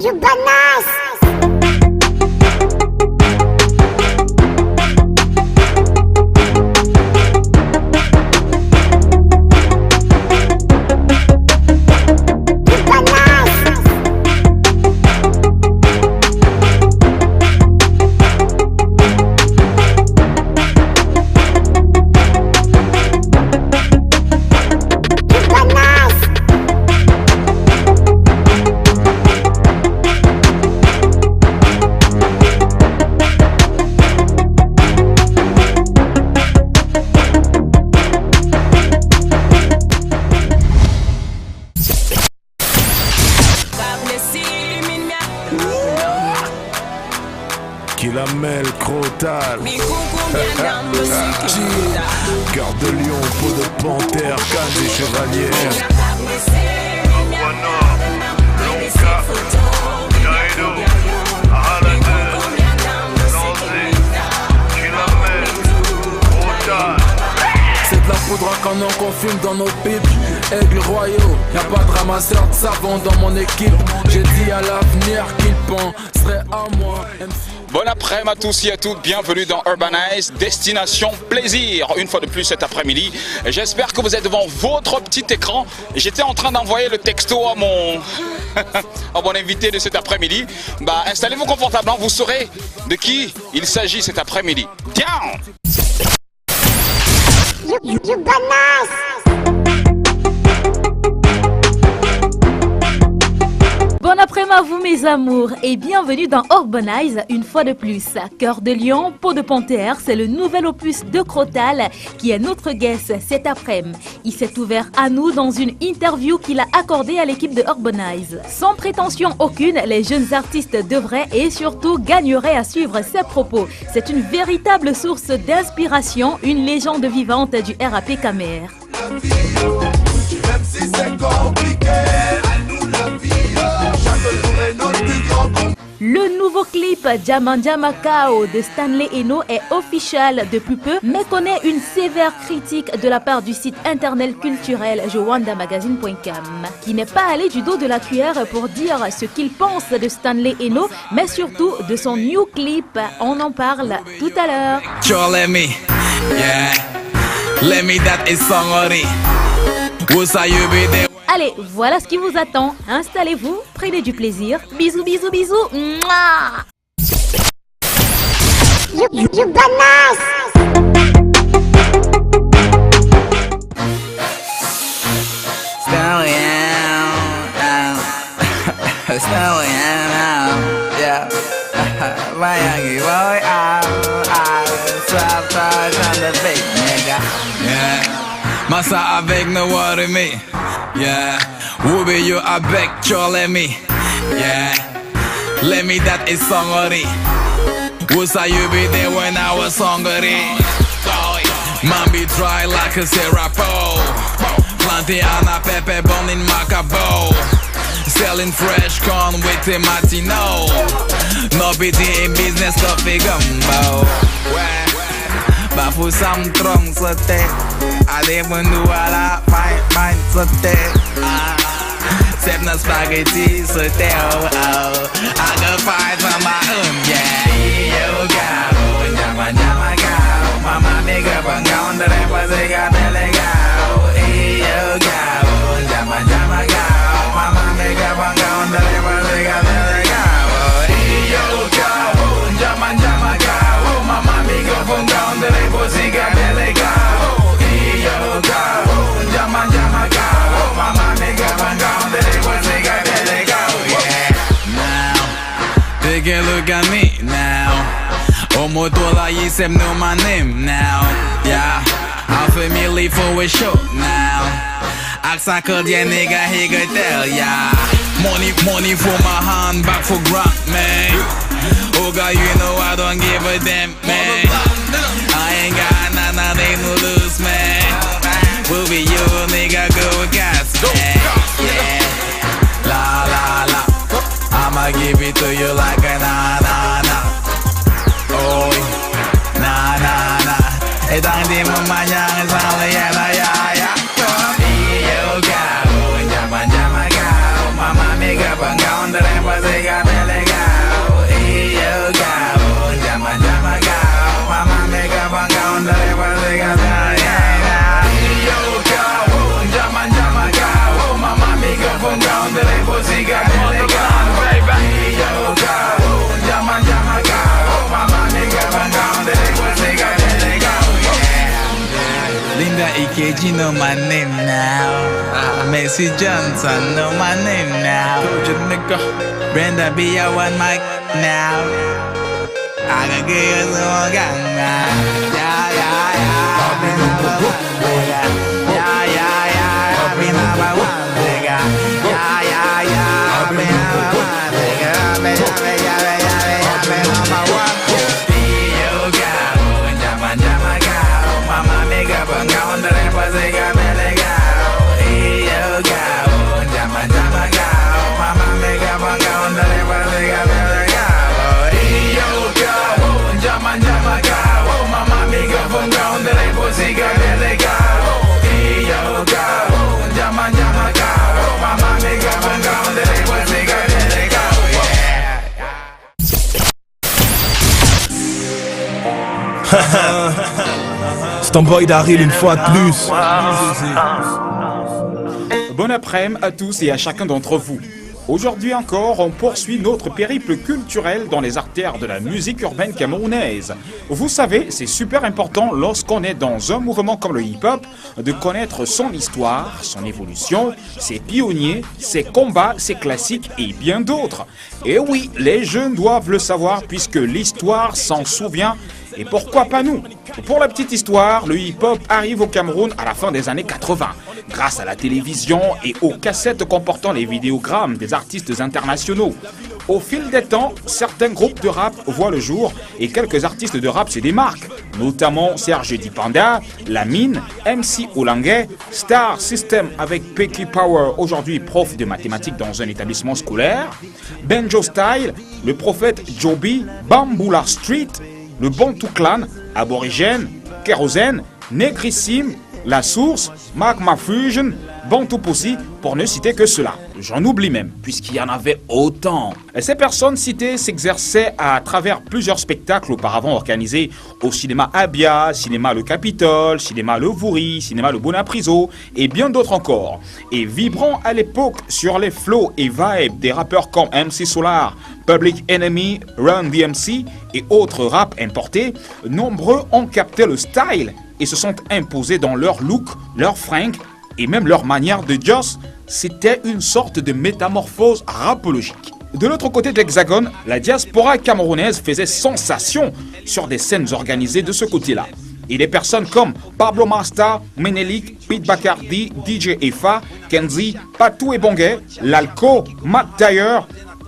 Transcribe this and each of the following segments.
Urbanas. Kilamel, Crotal, Cœur de lion, peau de panthère, canne des chevalières. Aquana, Lonka, Daido, Ahalade, Lanzé, Kilamel, Crotal. C'est de la poudre à canon qu'on fume dans nos pipes. Aigle royaux, y'a pas de ramasseur de savon dans mon équipe. J'ai dit à l'avenir qu'il penserait à moi. Bon après-midi à tous et à toutes, bienvenue dans Urbanize, destination plaisir, une fois de plus cet après-midi. J'espère que vous êtes devant votre petit écran. J'étais en train d'envoyer le texto à mon invité de cet après-midi. Installez-vous confortablement, vous saurez de qui il s'agit cet après-midi. Down! Bon après-midi à vous mes amours et bienvenue dans Urbanize une fois de plus. Cœur de lion, peau de panthère, c'est le nouvel opus de Crotal qui est notre guest cet après-midi. Il s'est ouvert à nous dans une interview qu'il a accordée à l'équipe de Urbanize. Sans prétention aucune, les jeunes artistes devraient et surtout gagneraient à suivre ses propos. C'est une véritable source d'inspiration, une légende vivante du RAP Camer. Même si c'est compliqué, à nous la vie, chaque jour est notre plus grand combat. Le nouveau clip Jamanja Macao de Stanley Eno est officiel depuis peu, mais connaît une sévère critique de la part du site internet culturel jowandamagazine.com, qui n'est pas allé du dos de la cuillère pour dire ce qu'il pense de Stanley Eno, mais surtout de son new clip. On en parle tout à l'heure. Sure, let me that is songori. Allez, voilà ce qui vous attend. Installez-vous, prenez du plaisir. Bisous, bisous, bisous. Mouah. Massa avec no worry me, yeah. Wube you avec sure let me, yeah. Let me that is songori. Woulda you be there when I was hungry? Man be dry like a serapo. Planté on a pepper bone in Macabo. Selling fresh corn with tomatino. Nobody in business coffee gumbo. Bafu sam trong sote. Allez menu à la fine sote. Sep na spaghetti sote oh oh. I got fight on my own yeah. Yo gao, nyama nyama gao. Mama nigga bangao, ndere pasiga delegao. Yo gao, nyama nyama gao. Mama nigga bangao, ndere pasiga delegao. Yo gao, nyama nyama gao. Mama nigga bangao, ndere pasiga delegao. Yo gao, nyama nyama gao. Mama nigga bangao, ndere pasiga delegao. Yeah. Now, take a look at me now. Omotola Yisem know my name now. Yeah, I'm familiar for a show now. Accent Cardian nigga, he could tell, yeah. Money for my hand, back for grant, man. Oh God, you know I don't give a damn, man. I ain't got nothing to lose, man. Will be you, nigga, go gas, man. Yeah, la la la. I'ma give it to you like a na na na. Oh, na na na. Et dans des moments, y'a un sang, y'a la ya ya. Yo, gao, nyama nyama gao. Mama nigga bangao, ndere pasiga Linda EKG know my name now. Messi Johnson know my name now. Brenda B, I want mic now. I can get you some gang now. Yeah, yeah, yeah. I've been number one, nigga. Yeah, yeah, yeah. I've been number one, nigga. Yeah, yeah, yeah. I've been number one, nigga. I've been number one. Yo, gao, jama, jama, gao. Mama, nigga, bang, gao, on the left, was a gao, mele, gao. Yo, gao, jama, jama, gao. Mama, nigga, bang, gao, on the left, was a gao, mele, gao. Yo, gao, jama, jama, gao. Mama, nigga, bang, gao, on the left, was a gao, mele, gao. Yo, gao, jama, jama, gao. Mama, nigga, bang, gao, on the left, was a gao, mele, gao. C'est un boy d'Aril une fois de plus. Bon après-midi à tous et à chacun d'entre vous. Aujourd'hui encore, on poursuit notre périple culturel dans les artères de la musique urbaine camerounaise. Vous savez, c'est super important lorsqu'on est dans un mouvement comme le hip-hop de connaître son histoire, son évolution, ses pionniers, ses combats, ses classiques et bien d'autres. Et oui, les jeunes doivent le savoir puisque l'histoire s'en souvient. Et pourquoi pas nous? Pour la petite histoire, le hip-hop arrive au Cameroun à la fin des années 80, grâce à la télévision et aux cassettes comportant les vidéogrammes des artistes internationaux. Au fil des temps, certains groupes de rap voient le jour et quelques artistes de rap se démarquent, notamment Serge Dipanda, Lamine, MC Olanguet, Star System avec Pecky Power, aujourd'hui prof de mathématiques dans un établissement scolaire, Benjo Style, le prophète Joby, Bamboula Street, le Bantu Clan, Aborigène, Kérosène, Négrissime, La Source, Magma Fusion, Bantu Pussy, pour ne citer que cela. J'en oublie même, puisqu'il y en avait autant. Et ces personnes citées s'exerçaient à travers plusieurs spectacles auparavant organisés au cinéma Abia, cinéma Le Capitole, cinéma Le Voury, cinéma Le Bonapriso et bien d'autres encore. Et vibrant à l'époque sur les flows et vibes des rappeurs comme MC Solar, Public Enemy, Run DMC et autres rap importés, nombreux ont capté le style et se sont imposés dans leur look, leur fringue et même leur manière de joss. C'était une sorte de métamorphose rapologique. De l'autre côté de l'Hexagone, la diaspora camerounaise faisait sensation sur des scènes organisées de ce côté-là. Et des personnes comme Pablo Masta, Menelik, Pete Bacardi, DJ Efa, Kenzi, Patou et Bonguet, Lalco, Matt Dyer,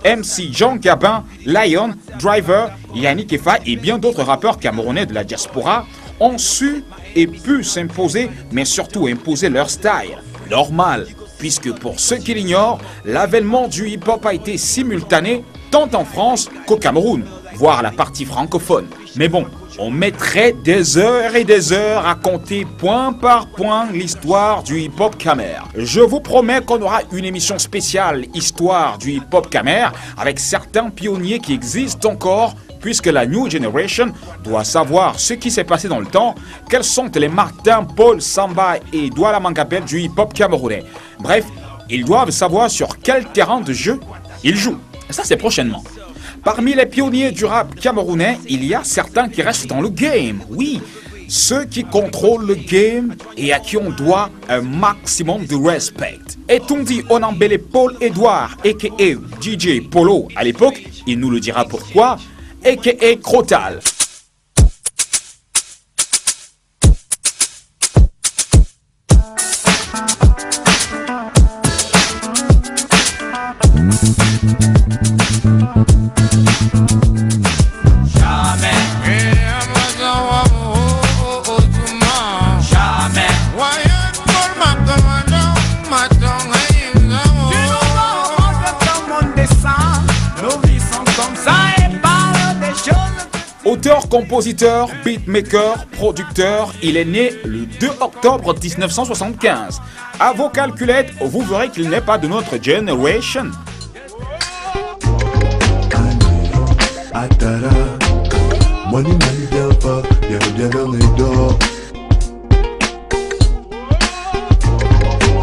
MC Jean Gabin, Lion, Driver, Yannick Efa et bien d'autres rappeurs camerounais de la diaspora ont su et pu s'imposer, mais surtout imposer leur style. Normal, puisque pour ceux qui l'ignorent, l'avènement du hip-hop a été simultané tant en France qu'au Cameroun, voire la partie francophone. Mais bon, on mettrait des heures et des heures à compter point par point l'histoire du hip-hop camer. Je vous promets qu'on aura une émission spéciale histoire du hip-hop camer avec certains pionniers qui existent encore, puisque la New Generation doit savoir ce qui s'est passé dans le temps, quels sont les Martin, Paul, Samba et Douala Mangabel du hip-hop camerounais. Bref, ils doivent savoir sur quel terrain de jeu ils jouent. Et ça, c'est prochainement. Parmi les pionniers du rap camerounais, il y a certains qui restent dans le game. Oui, ceux qui contrôlent le game et à qui on doit un maximum de respect. Et on dit Onambele Paul Edouard, a.k.a. DJ Polo à l'époque, il nous le dira pourquoi, a.k.a. Crotal. Auteur, compositeur, beatmaker, producteur, il est né le 2 octobre 1975. À vos calculettes, vous verrez qu'il n'est pas de notre generation. Atara, money man delpa, bien dans les dos.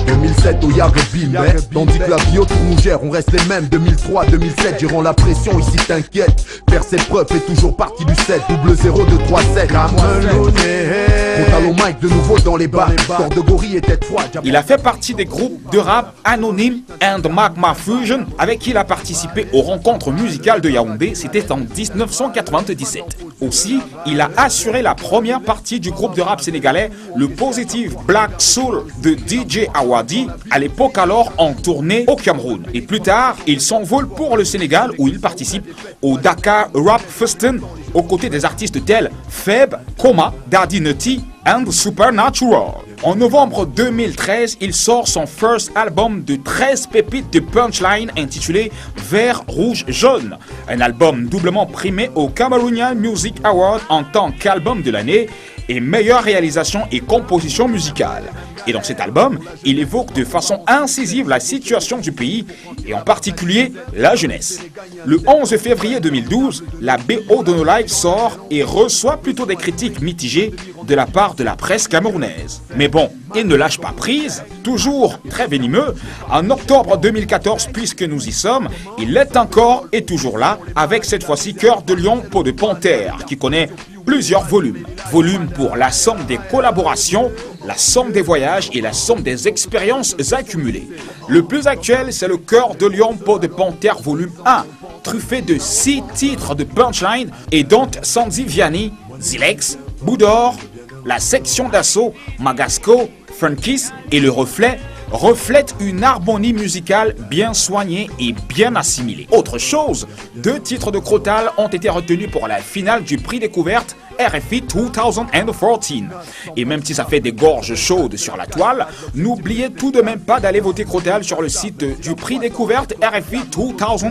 2007 2007 au Yarebi, mais tandis que la vie autour nous gère, on reste les mêmes. 2003, 2007, gérant la pression, ici t'inquiète. Faire ses preuves fait toujours partie du 7, 0-2-3-7. Frontal au mic de nouveau dans les bars. Corps de gorille et tête froide. Il a fait partie des groupes de rap Anonyme and Magma Fusion, avec qui il a participé aux rencontres musicales de Yaoundé, c'était en 1997. Aussi, il a assuré la première partie du groupe de rap sénégalais, le Positive Black Soul de DJ Awadi, à l'époque alors en tournée au Cameroun. Et plus tard, il s'envole pour le Sénégal où il participe au Dakar Rap Festival aux côtés des artistes tels Feb, Koma, Daddy Nutty and Supernatural. En novembre 2013, il sort son first album de 13 pépites de punchline intitulé Vert, Rouge, Jaune. Un album doublement primé au Cameroonian Music Award en tant qu'album de l'année et meilleure réalisation et composition musicale. Et dans cet album, il évoque de façon incisive la situation du pays et en particulier la jeunesse. Le 11 février 2012, la BO de No Life sort et reçoit plutôt des critiques mitigées de la part de la presse camerounaise. Mais bon, il ne lâche pas prise, toujours très venimeux. En octobre 2014, puisque nous y sommes, il est encore et toujours là, avec cette fois-ci Cœur de Lion, Peau de Panthère, qui connaît plusieurs volumes. Volume pour la somme des collaborations, la somme des voyages et la somme des expériences accumulées. Le plus actuel, c'est le Cœur de Lion, Peau de Panthère, volume 1, truffé de 6 titres de punchline et dont Sandy Vianney, Zilex, Boudor, la section d'assaut, Magasco, Funkis et le reflet reflètent une harmonie musicale bien soignée et bien assimilée. Autre chose, 2 titres de Crotal ont été retenus pour la finale du prix découverte RFI 2014. Et même si ça fait des gorges chaudes sur la toile, n'oubliez tout de même pas d'aller voter Crotal sur le site du prix découverte RFI 2014.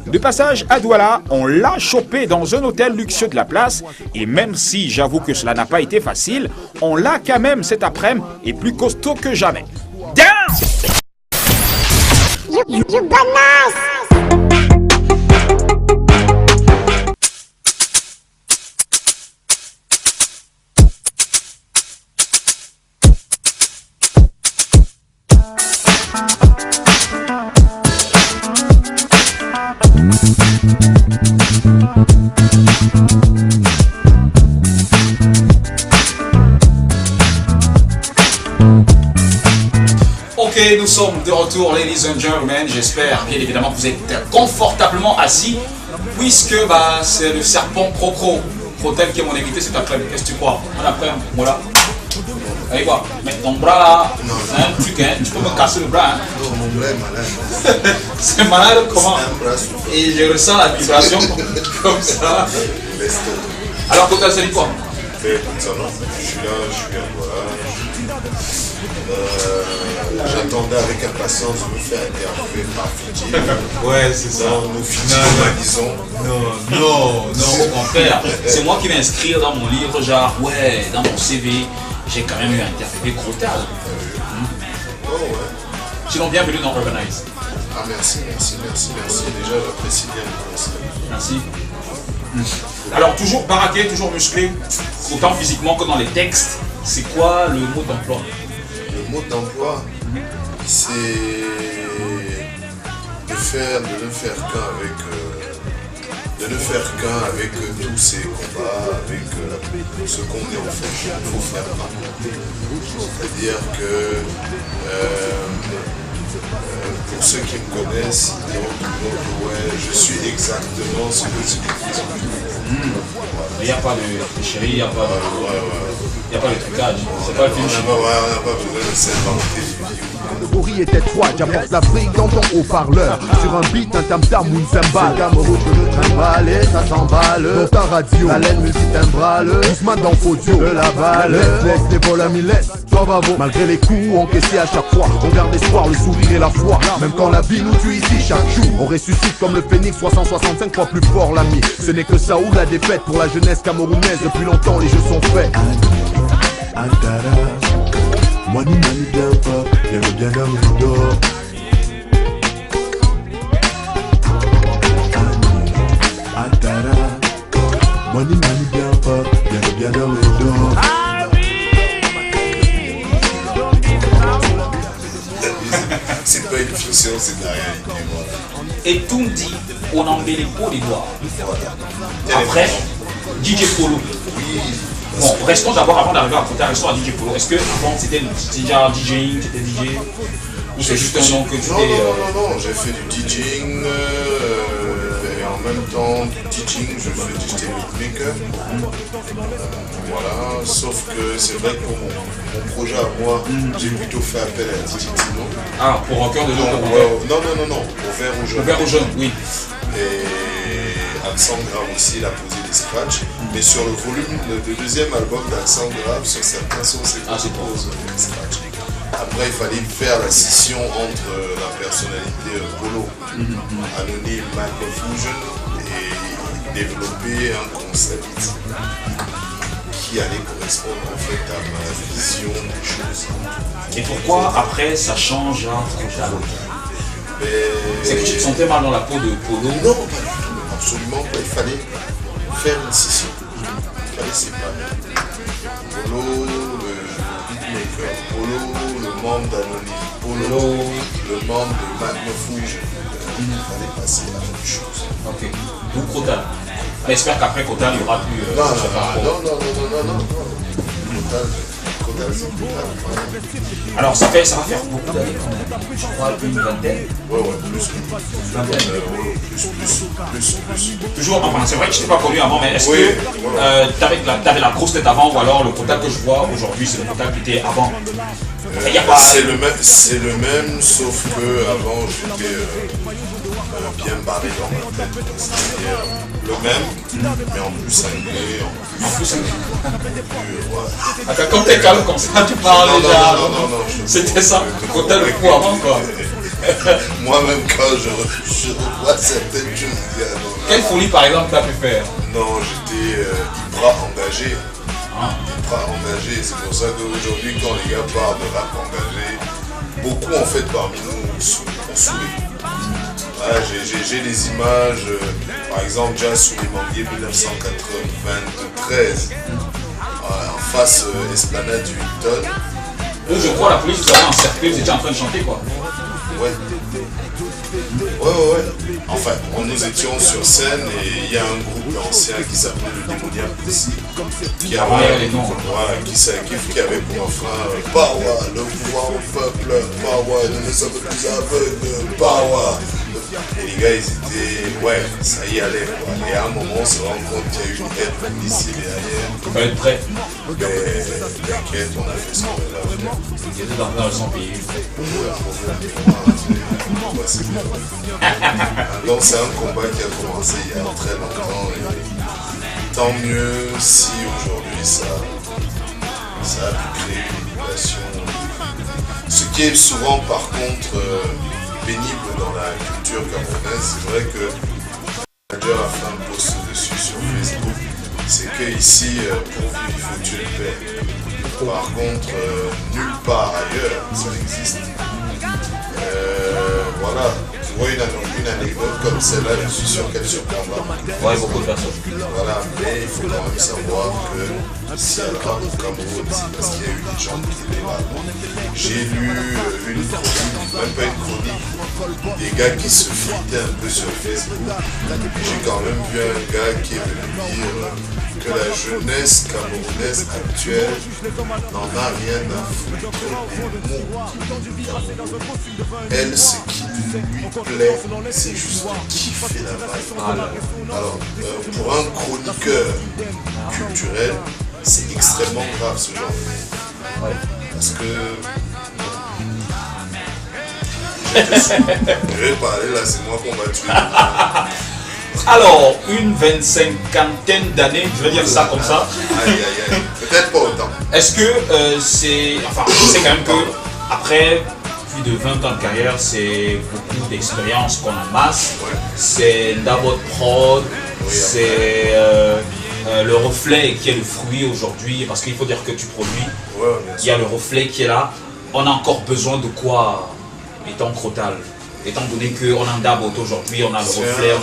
De passage à Douala, on l'a chopé dans un hôtel luxueux de la place et même si j'avoue que cela n'a pas été facile, on l'a quand même cet après-midi et plus costaud que jamais. Dance! You bananas! Ok, nous sommes de retour, ladies and gentlemen. J'espère bien évidemment que vous êtes confortablement assis, puisque c'est le serpent Crocro, Crotel qui est mon invité cet après-midi. Qu'est-ce que tu crois? Mon après-midi, voilà. Allez quoi, mets ton bras là, c'est un truc, hein. Tu peux me casser le bras. Hein. Non, mon bras est malade. C'est malade comment? Et je ressens la vibration comme ça. Alors Crotel, ça dit quoi? Ça non, je suis là, voilà. J'attendais avec impatience de me faire interviewer par Fidji. Ouais, c'est ça. Nos Fidji, disons. Non, au contraire. C'est moi qui vais inscrire dans mon livre, genre, ouais, dans mon CV, j'ai quand même eu à interviewer Crotal. Oh ouais. Sinon, bienvenue dans Urbanize. Ah merci. Déjà, j'apprécie bien le conseil. Merci. Alors, toujours baraqué, toujours musclé, autant physiquement que dans les textes. C'est quoi le mot d'emploi? Le mot d'emploi, c'est de ne faire qu'un avec tous ces combats, avec ce qu'on est en fait. Il faut faire part. C'est-à-dire que pour ceux qui me connaissent, ils diront toujours que ouais, je suis exactement ce que tu fais. Il n'y a pas de chérie, il n'y a pas de trucage. C'est pas le film. On n'a pas besoin de s'inventer. De gorille et tête froide, j'apporte l'Afrique dans ton haut-parleur. Sur un beat, un tam-tam ou une cymbale. Cameroun, je le trimballe, ça s'emballe. Dans ta radio, la laine multitimbrale. Ousmane dans Fodio, de la balle. Laisse les vols à mille, bravo. Malgré les coups encaissés à chaque fois, on garde l'espoir, le sourire et la foi. Même quand la vie nous tue ici chaque jour, on ressuscite comme le phénix 365 fois plus fort l'ami. Ce n'est que ça ou la défaite pour la jeunesse camerounaise. Depuis longtemps les jeux sont faits. Antara, moi ni mani bien pas, j'aime bien dans le dos. Antara, moi ni mani bien pas, j'aime bien dans le dos. pas une fiction, c'est de la réalité. Voilà. Et Tundi, on embellit pour les doigts. Voilà. Après, DJ Polo. Oui. Bon, restons d'abord, avant d'arriver à Kota, restons à DJ Polo. Est-ce que avant c'était déjà DJing, c'était DJ? Ou c'est juste un nom que tu t'es... Non, j'ai fait du DJing et en même temps du teaching, j'étais beatmaker. Voilà, sauf que c'est vrai que pour mon projet à moi, j'ai plutôt fait appel à DJ Tino. Ah, pour un cœur de Non, pour Vert ou Jaune. Pour Vert ou Jaune, oui. Et Accent Grave aussi, il a posé des scratchs. Mais sur le volume, le deuxième album d'Accent Grave, sur certains sons, c'est pose des scratchs. Après, il fallait faire la scission entre la personnalité Polo, Anonyme, Microfusion, et développer un concept qui allait correspondre en fait à ma vision des choses. Et pourquoi après ça change à l'autre? C'est que tu te sentais mal dans la peau de Polo? Non, pas du tout, absolument pas. Il fallait faire une scission. Il fallait séparer. Polo, le beatmaker, Polo, le membre d'Anonyme, Polo, le membre de Magnofuge. Il fallait passer à autre chose. Ok. Donc Krotal. Mais j'espère qu'après Krotal, il n'y aura plus... Non. Krotal, c'est Krotal. Alors ça va faire beaucoup d'années quand même. Je crois une vingtaine. Ouais, plus. Plus. Toujours, enfin c'est vrai que je t'ai pas connu avant, mais est-ce que t'avais la grosse tête avant, ou alors le Krotal que je vois aujourd'hui, c'est le Krotal qui était avant? C'est le même, sauf que avant j'étais bien barré dans ma tête. C'est-à-dire le même, mais en plus cinglé, en plus Quand t'es calme comme ça, tu parles déjà. Non. C'était ça, Krotal le coup avant quoi. Moi-même quand je revois certaines choses, quelle folie par exemple t'as pu faire? Non, j'étais hyper engagé. C'est pour ça qu'aujourd'hui, quand les gars parlent de rap engagé, beaucoup en fait parmi nous ont saoulé. Voilà, j'ai des images, par exemple, déjà sous les Manguiers 1993, en face Esplanade du Hilton. Où je crois la police vous avez encerclé, vous étiez en train de chanter quoi. Ouais. Enfin, nous étions sur scène et il y a un groupe d'anciens qui s'appelait le Démoniaque ici, qui avait pour enfant Power, le pouvoir au peuple, Power, nous ne sommes plus aveugles, Power. Et les gars, ils étaient, ça y allait quoi. Et à un moment, on se rend compte qu'il y a eu une aide policier derrière. Il fallait être prêt. T'inquiète, on a fait ce qu'on avait à faire. Il était dans le sang pays. Donc c'est un combat qui a commencé il y a très longtemps et tant mieux si aujourd'hui ça a pu créer une émulation. Ce qui est souvent par contre pénible dans la culture camerounaise, c'est vrai que le manager a fait un post dessus sur Facebook, c'est que ici pourvu il faut tuer le père. Par contre nulle part ailleurs ça existe. Voilà, tu vois une anecdote comme celle-là, je suis sûr qu'elle surprendra. Ouais, beaucoup de personnes. Voilà, mais il faut quand même savoir que si elle part au Cameroun, c'est parce qu'il y a eu des gens qui étaient là. J'ai lu une chronique, même pas une chronique, des gars qui se fritaient un peu sur Facebook. J'ai quand même vu un gars qui est venu dire que la jeunesse camerounaise actuelle n'en a rien à foutre des mots. Elle, ce qui lui plaît, c'est juste kiffer la vibe. Alors, pour un chroniqueur culturel, c'est extrêmement grave ce genre de choses. Parce que je vais parler là, c'est moi qu'on va tuer. Alors, une 25aine d'années, je vais dire ça comme ça. Aïe, peut-être pas autant. Est-ce que c'est... Enfin, je sais quand même que après plus de 20 ans de carrière, c'est beaucoup d'expérience qu'on amasse. C'est d'abord prod, c'est le reflet qui est le fruit aujourd'hui, parce qu'il faut dire que tu produis. Il y a le reflet qui est là. On a encore besoin de quoi étant Krotal? Étant donné qu'on a un Dabot aujourd'hui, on a le reflet,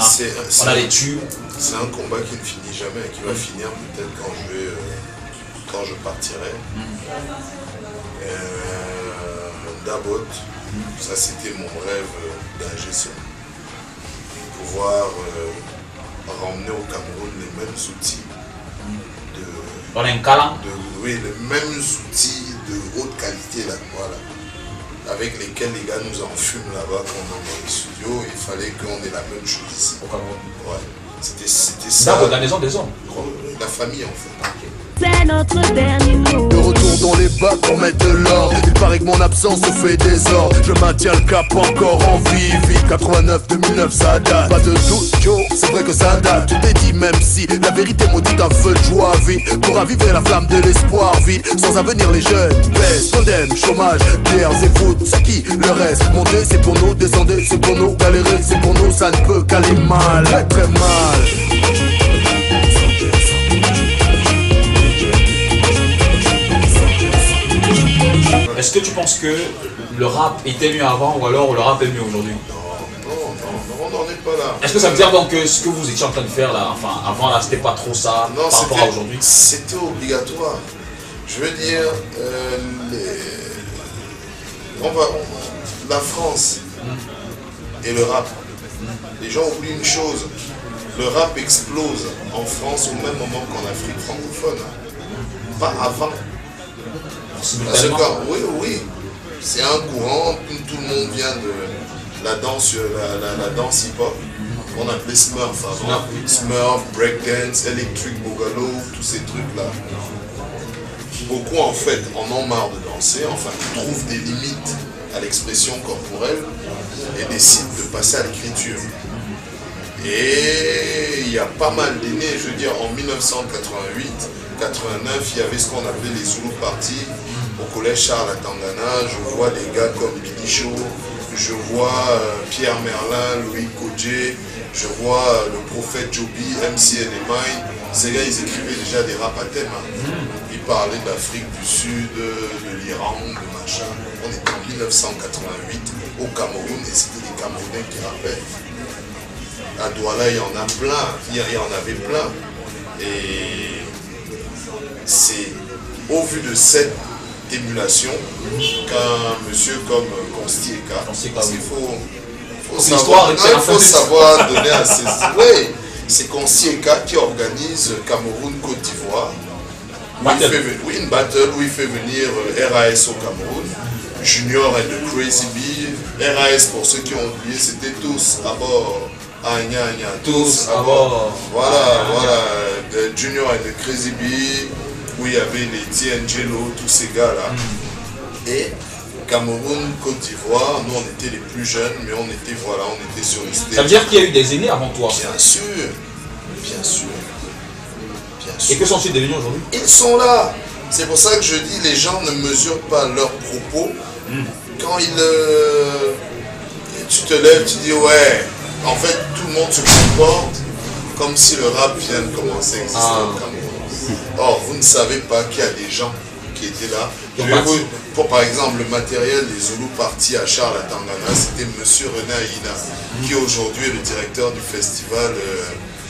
on a les tubes. C'est un combat qui ne finit jamais, qui va finir peut-être quand je partirai. Dabot, Ça, c'était mon rêve d'ingé son. Pouvoir ramener au Cameroun les mêmes outils oui, les mêmes outils de haute qualité là, voilà, avec lesquels les gars nous enfument là-bas quand on est dans les studios. Il fallait qu'on ait la même chose ici. Au Cameroun. Ouais. C'était ça. Dans l'organisation des hommes. La famille en fait. C'est notre dernier mot. De retour dans les bacs pour mettre de l'ordre. Il paraît que mon absence se fait désordre. Je maintiens le cap encore en vie. 89, 2009 ça date. Pas de doute, yo, c'est vrai que ça date. Tout est dit même si la vérité maudit un feu de joie vite. Pour raviver la flamme de l'espoir vite. Sans avenir les jeunes baissent, tandem, chômage, guerres et foot. C'est qui le reste? Monter c'est pour nous, descendre c'est pour nous, galérer c'est pour nous. Ça ne peut qu'aller mal, très très mal. Est-ce que tu penses que le rap était mieux avant ou alors le rap est mieux aujourd'hui? Non, on n'en est pas là. Est-ce que ça veut dire donc que ce que vous étiez en train de faire là, enfin avant là, c'était pas trop ça non, par rapport à aujourd'hui? C'était obligatoire. Je veux dire, la France et le rap, les gens oublient une chose. Le rap explose en France au même moment qu'en Afrique francophone. Pas avant. Parce que, oui, c'est un courant, tout le monde vient de la danse hip-hop, qu'on appelait Smurf avant. Smurf, breakdance, electric boogaloo, tous ces trucs-là. Beaucoup en fait en ont marre de danser, enfin trouvent des limites à l'expression corporelle et décident de passer à l'écriture. Et il y a pas mal d'années, je veux dire en 1988, 89, il y avait ce qu'on appelait les Zulu Party au collège Charles à Tangana. Je vois des gars comme Billy Shaw, je vois Pierre Merlin, Louis Kodje, je vois le prophète Joby, MC Enemine. Ces gars, ils écrivaient déjà des rap à thème. Ils parlaient d'Afrique du Sud, de l'Iran, de machin. On était en 1988 au Cameroun et c'était des Camerounais qui rappaient. À Douala, il y en a plein, il y en avait plein. Et c'est au vu de cette émulation qu'un monsieur comme Consti Eka, parce qu'il faut savoir donner à ses... Oui, c'est Consti Eka qui organise Cameroun-Côte d'Ivoire. Une battle où il fait venir RAS au Cameroun, Junior et The Crazy Bee. RAS, pour ceux qui ont oublié, c'était tous à bord. Tous à bord. Voilà. The Junior et The Crazy Bee, où il y avait les D'Angelo, tous ces gars-là. Et Cameroun, Côte d'Ivoire, nous on était les plus jeunes, mais on était sur les stage. Ça veut dire qu'il y a eu des aînés avant toi? Bien sûr. Et que sont-ils devenus aujourd'hui? Ils sont là. C'est pour ça que je dis, les gens ne mesurent pas leurs propos. Quand tu te lèves, tu dis ouais, en fait tout le monde se comporte comme si le rap vient de commencer à exister au Cameroun. Or, vous ne savez pas qu'il y a des gens qui étaient là. Pour par exemple le matériel des Zulu Party à Charles à Tangana, c'était monsieur René Aïna, qui aujourd'hui est le directeur du festival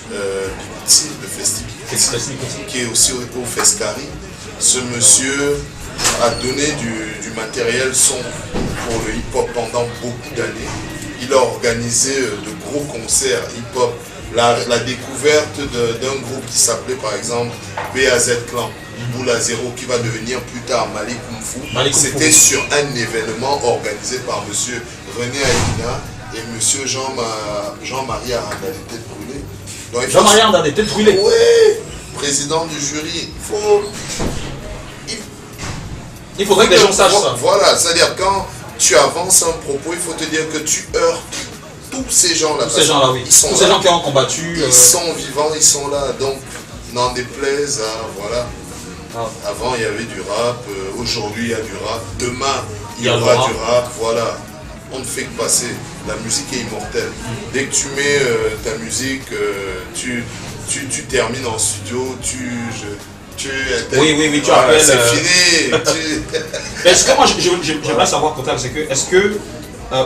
Bikuti, le festival qui est aussi au Fescari. Ce monsieur a donné du matériel son pour le hip-hop pendant beaucoup d'années. Il a organisé de gros concerts hip-hop. La découverte d'un groupe qui s'appelait par exemple BAZ Clan, Boula Zero, qui va devenir plus tard Mali Kung Fu. C'était sur un événement organisé par monsieur René Aïna et monsieur Jean-Marie Aranda des Têtes Brûlées. Jean-Marie Aranda des Têtes Brûlées? Oui, président du jury. Il faudrait que les gens sachent ça. Voilà, c'est-à-dire quand tu avances un propos, il faut te dire que tu heurtes tous ces gens-là. Tous ces gens-là, oui. Tous ces gens qui ont combattu. Ils sont vivants, ils sont là. Donc, n'en déplaise à... Voilà. Avant, il y avait du rap. Aujourd'hui, il y a du rap. Demain, il y aura du rap. Voilà. On ne fait que passer. La musique est immortelle. Dès que tu mets ta musique, tu termines en studio, oui, tu appelles. C'est fini. Est-ce que moi, j'aimerais savoir, Kotal, c'est que, est-ce que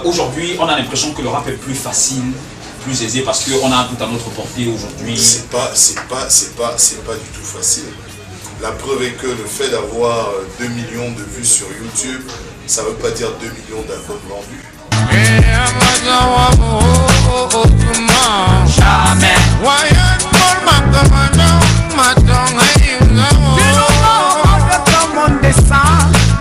aujourd'hui, on a l'impression que le rap est plus facile, plus aisé, parce qu'on a tout à notre portée aujourd'hui? C'est pas du tout facile. La preuve est que le fait d'avoir 2 millions de vues sur YouTube, ça veut pas dire 2 millions d'albums vendus.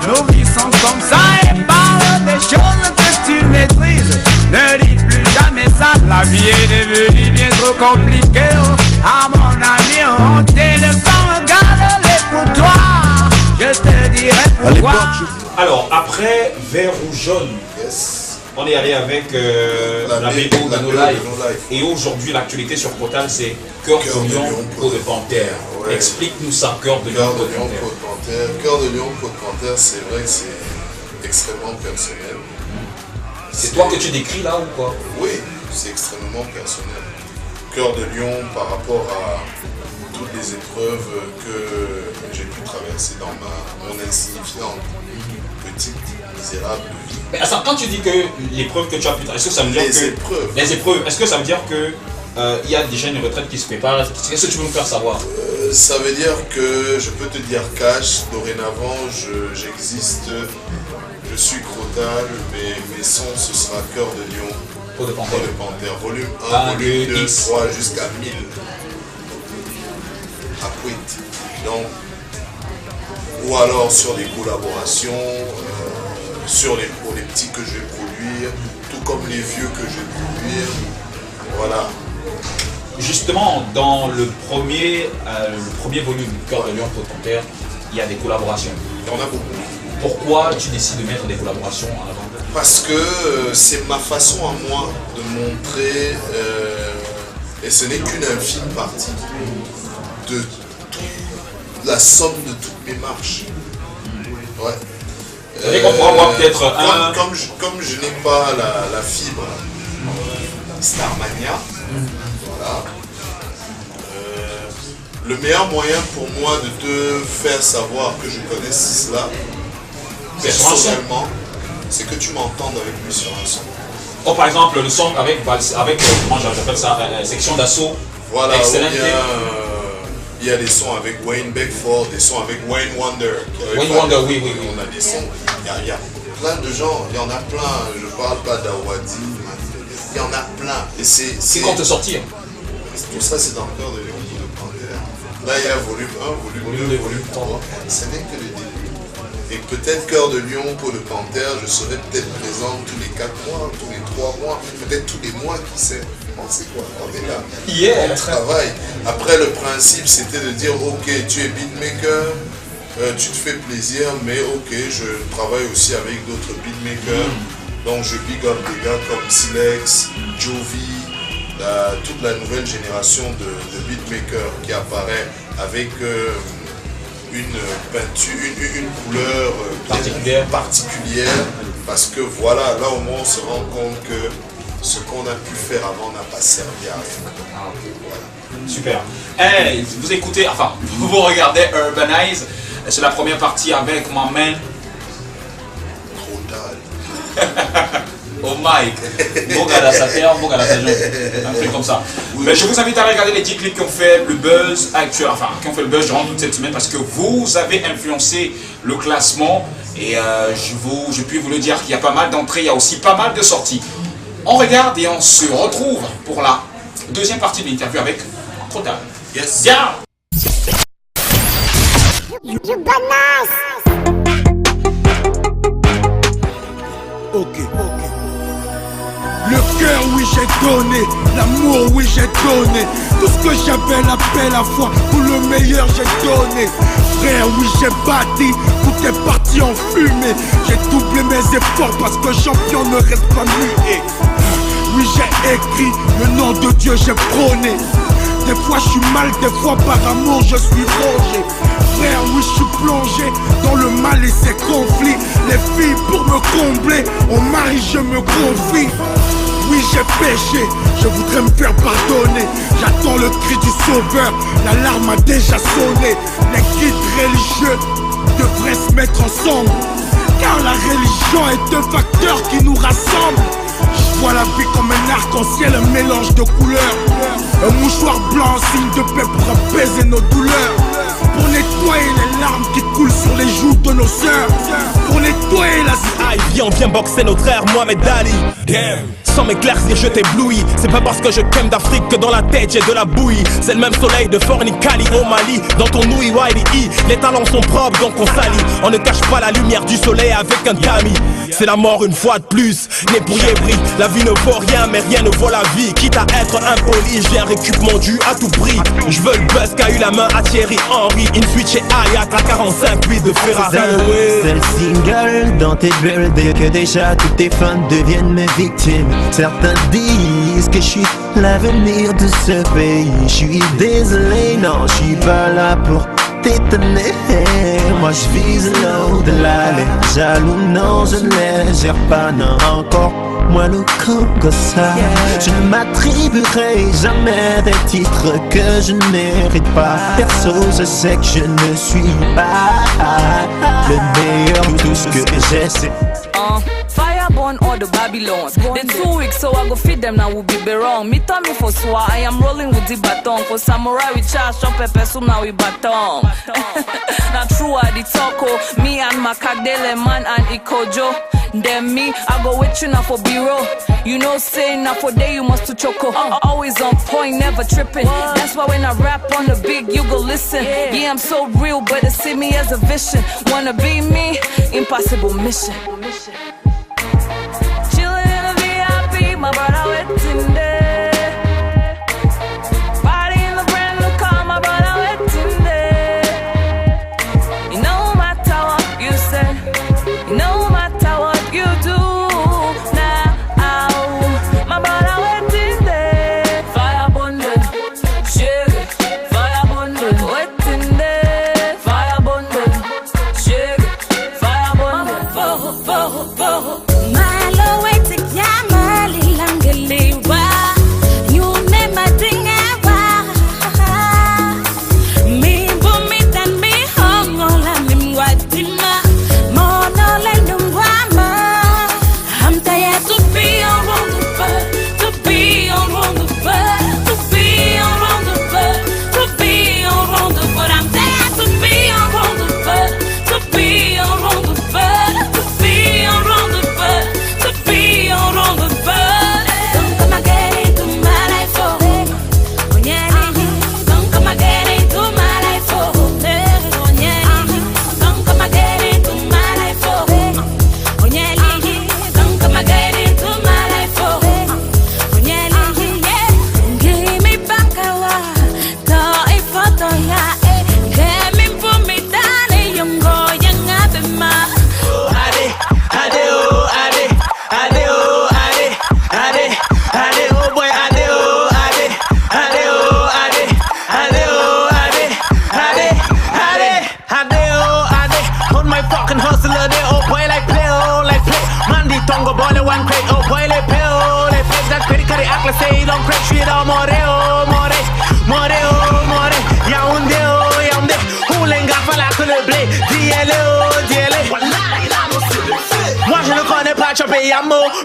Nos vies sont comme ça et parle des choses que tu maîtrises. Ne dis plus jamais ça, la vie est devenue bien trop compliquée. À mon ami, on t'est le sang, garde-les pour toi. Je te dirai pourquoi. Alors, après Vert ou Jaune, on est allé avec la BO de No Life. Et aujourd'hui, l'actualité sur Crotal, c'est Cœur de Lion, Peau de Panthère. Ouais. Explique-nous ça, Cœur de Lion, Peau de Panthère. Cœur de Lion, Peau de Panthère, c'est vrai que c'est extrêmement personnel. C'est toi que tu décris là ou quoi? Oui, c'est extrêmement personnel. Cœur de Lion par rapport à toutes les épreuves que j'ai pu traverser dans mon insignifiante, petite, misérable vie. Mais attends, quand tu dis que l'épreuve que tu as pu traverser, est-ce que ça veut dire que... Les épreuves, est-ce que ça veut dire que il y a déjà une retraite qui se prépare? Qu'est-ce que tu veux me faire savoir? Ça veut dire que je peux te dire cash, dorénavant j'existe, je suis Crotal, mais mes sons ce sera Cœur de Lion, Peau de Panthère, volume 1, volume 2, 3 jusqu'à 1000. À Quit. Donc, ou alors sur des collaborations, sur les petits que je vais produire, tout comme les vieux que je vais produire. Voilà. Justement, dans le premier volume, Cœur de Lion, Peau de Panthère, il y a des collaborations. Il y en a beaucoup. Pourquoi tu décides de mettre des collaborations en avant? Parce que c'est ma façon à moi de montrer, et ce n'est qu'une infime partie de la somme de toutes mes marches. Ouais. C'est-à-dire qu'on pourra voir peut-être un... Comme je n'ai pas la fibre Starmania, voilà. Le meilleur moyen pour moi de te faire savoir que je connais cela, personnellement, c'est que tu m'entendes avec lui sur un son. Oh, par exemple, le son avec comment j'appelle ça, section d'assaut. Voilà, il y a des sons avec Wayne Beckford, des sons avec Wayne Wonder. Wayne Wonder, oui. On a des sons, il y a plein de gens, il y en a plein, je parle pas d'Awadi, il y en a plein. C'est quand te sortir. Tout ça c'est dans le Cœur de Lion, Peau de Panthère. Là il y a volume 1, volume 2, volume 3. Ce n'est que le début. Et peut-être Cœur de Lion, Peau de Panthère, je serai peut-être présent tous les 4 mois, tous les 3 mois, peut-être tous les mois, qui sait. On sait quoi, on est là. Yeah. On travaille. Après le principe c'était de dire ok, tu es beatmaker, tu te fais plaisir, mais ok, je travaille aussi avec d'autres beatmakers. Donc je big up des gars comme Silex, Jovi, toute la nouvelle génération de beatmakers qui apparaît avec une peinture, une couleur particulière, parce que voilà, là au moins on se rend compte que ce qu'on a pu faire avant n'a pas servi à rien. Voilà. Super. Hey, vous écoutez, enfin, vous regardez Urbanize. C'est la première partie avec ma main. Oh Mike, bon gars dans sa terre, bon gars dans sa jambe. Un truc comme ça. Mais je vous invite à regarder les 10 clips qui ont fait le buzz actuel, enfin, qui ont fait le buzz durant toute cette semaine, parce que vous avez influencé le classement. Et je puis vous le dire qu'il y a pas mal d'entrées, il y a aussi pas mal de sorties. On regarde et on se retrouve pour la deuxième partie de l'interview avec Crotal. Yes. Bien. Ok. Le cœur, oui, j'ai donné. L'amour, oui, j'ai donné. Tout ce que j'avais, la paix, la foi. Pour le meilleur, j'ai donné. Frère, oui, j'ai bâti. Tout est parti en fumée. J'ai doublé mes efforts parce que champion ne reste pas muet. Oui, j'ai écrit. Le nom de Dieu, j'ai prôné. Des fois, je suis mal, des fois, par amour, je suis rongé. Frère, oui, je suis plongé dans le mal et ses conflits. Les filles, pour me combler, au mari, je me confie. Oui, j'ai péché, je voudrais me faire pardonner. J'attends le cri du sauveur, l'alarme a déjà sonné. Les guides religieux devraient se mettre ensemble, car la religion est un facteur qui nous rassemble. Je vois la vie comme un arc-en-ciel, un mélange de couleurs. Un mouchoir blanc, signe de paix pour apaiser nos douleurs. Pour nettoyer les larmes qui coulent sur les joues de nos sœurs. Pour nettoyer la on vient boxer notre ère Mohamed Ali. Damn. Sans m'éclaircir je t'éblouis. C'est pas parce que je kemme d'Afrique que dans la tête j'ai de la bouillie. C'est le même soleil de Fornicali au Mali. Dans ton ouïe YDE, les talents sont propres donc on salit. On ne cache pas la lumière du soleil avec un tamis. C'est la mort une fois de plus, né pour Yébri. La vie ne vaut rien mais rien ne vaut la vie. Quitte à être impoli, je viens récup mon dû à tout prix. Je veux le buzz qu'a eu la main à Thierry Henry. Une suite chez Hayat à 45 de Ferrari. C'est le single dans tes bulles que déjà tous tes fans deviennent mes victimes. Certains disent que je suis l'avenir de ce pays. Je suis désolé, non, je suis pas là pour t'étonner. Moi je vise l'au-delà. Les jaloux, non, je ne les gère pas, non, encore moi le Congo ça. Je ne m'attribuerai jamais des titres que je ne mérite pas. Perso, je sais que je ne suis pas le meilleur. Tout ce que j'ai c'est Fireborn or the Babylon. The 2 weeks so I go feed them now will be wrong. Me tell me for swa I am rolling with the baton. For samurai we charge up pepper soup now we baton. Not true I the talko. Me and Makadele man and Ikojo. Then me I go with you now for bureau. You know say now for day you must to choco. Always on point never tripping. That's why when I rap on the beat you go listen. Yeah I'm so real but they see me as a vision. Wanna be me? Impossible mission. Chillin' in the VIP, my brother waiting there. Party in the brand new car, my brother waiting there. You know no matter what you say, you know no matter what you do. Now, my brother waiting there. Fire bundle, shake, fire bundle, waiting there. Fire bundle, shake, fire bundle,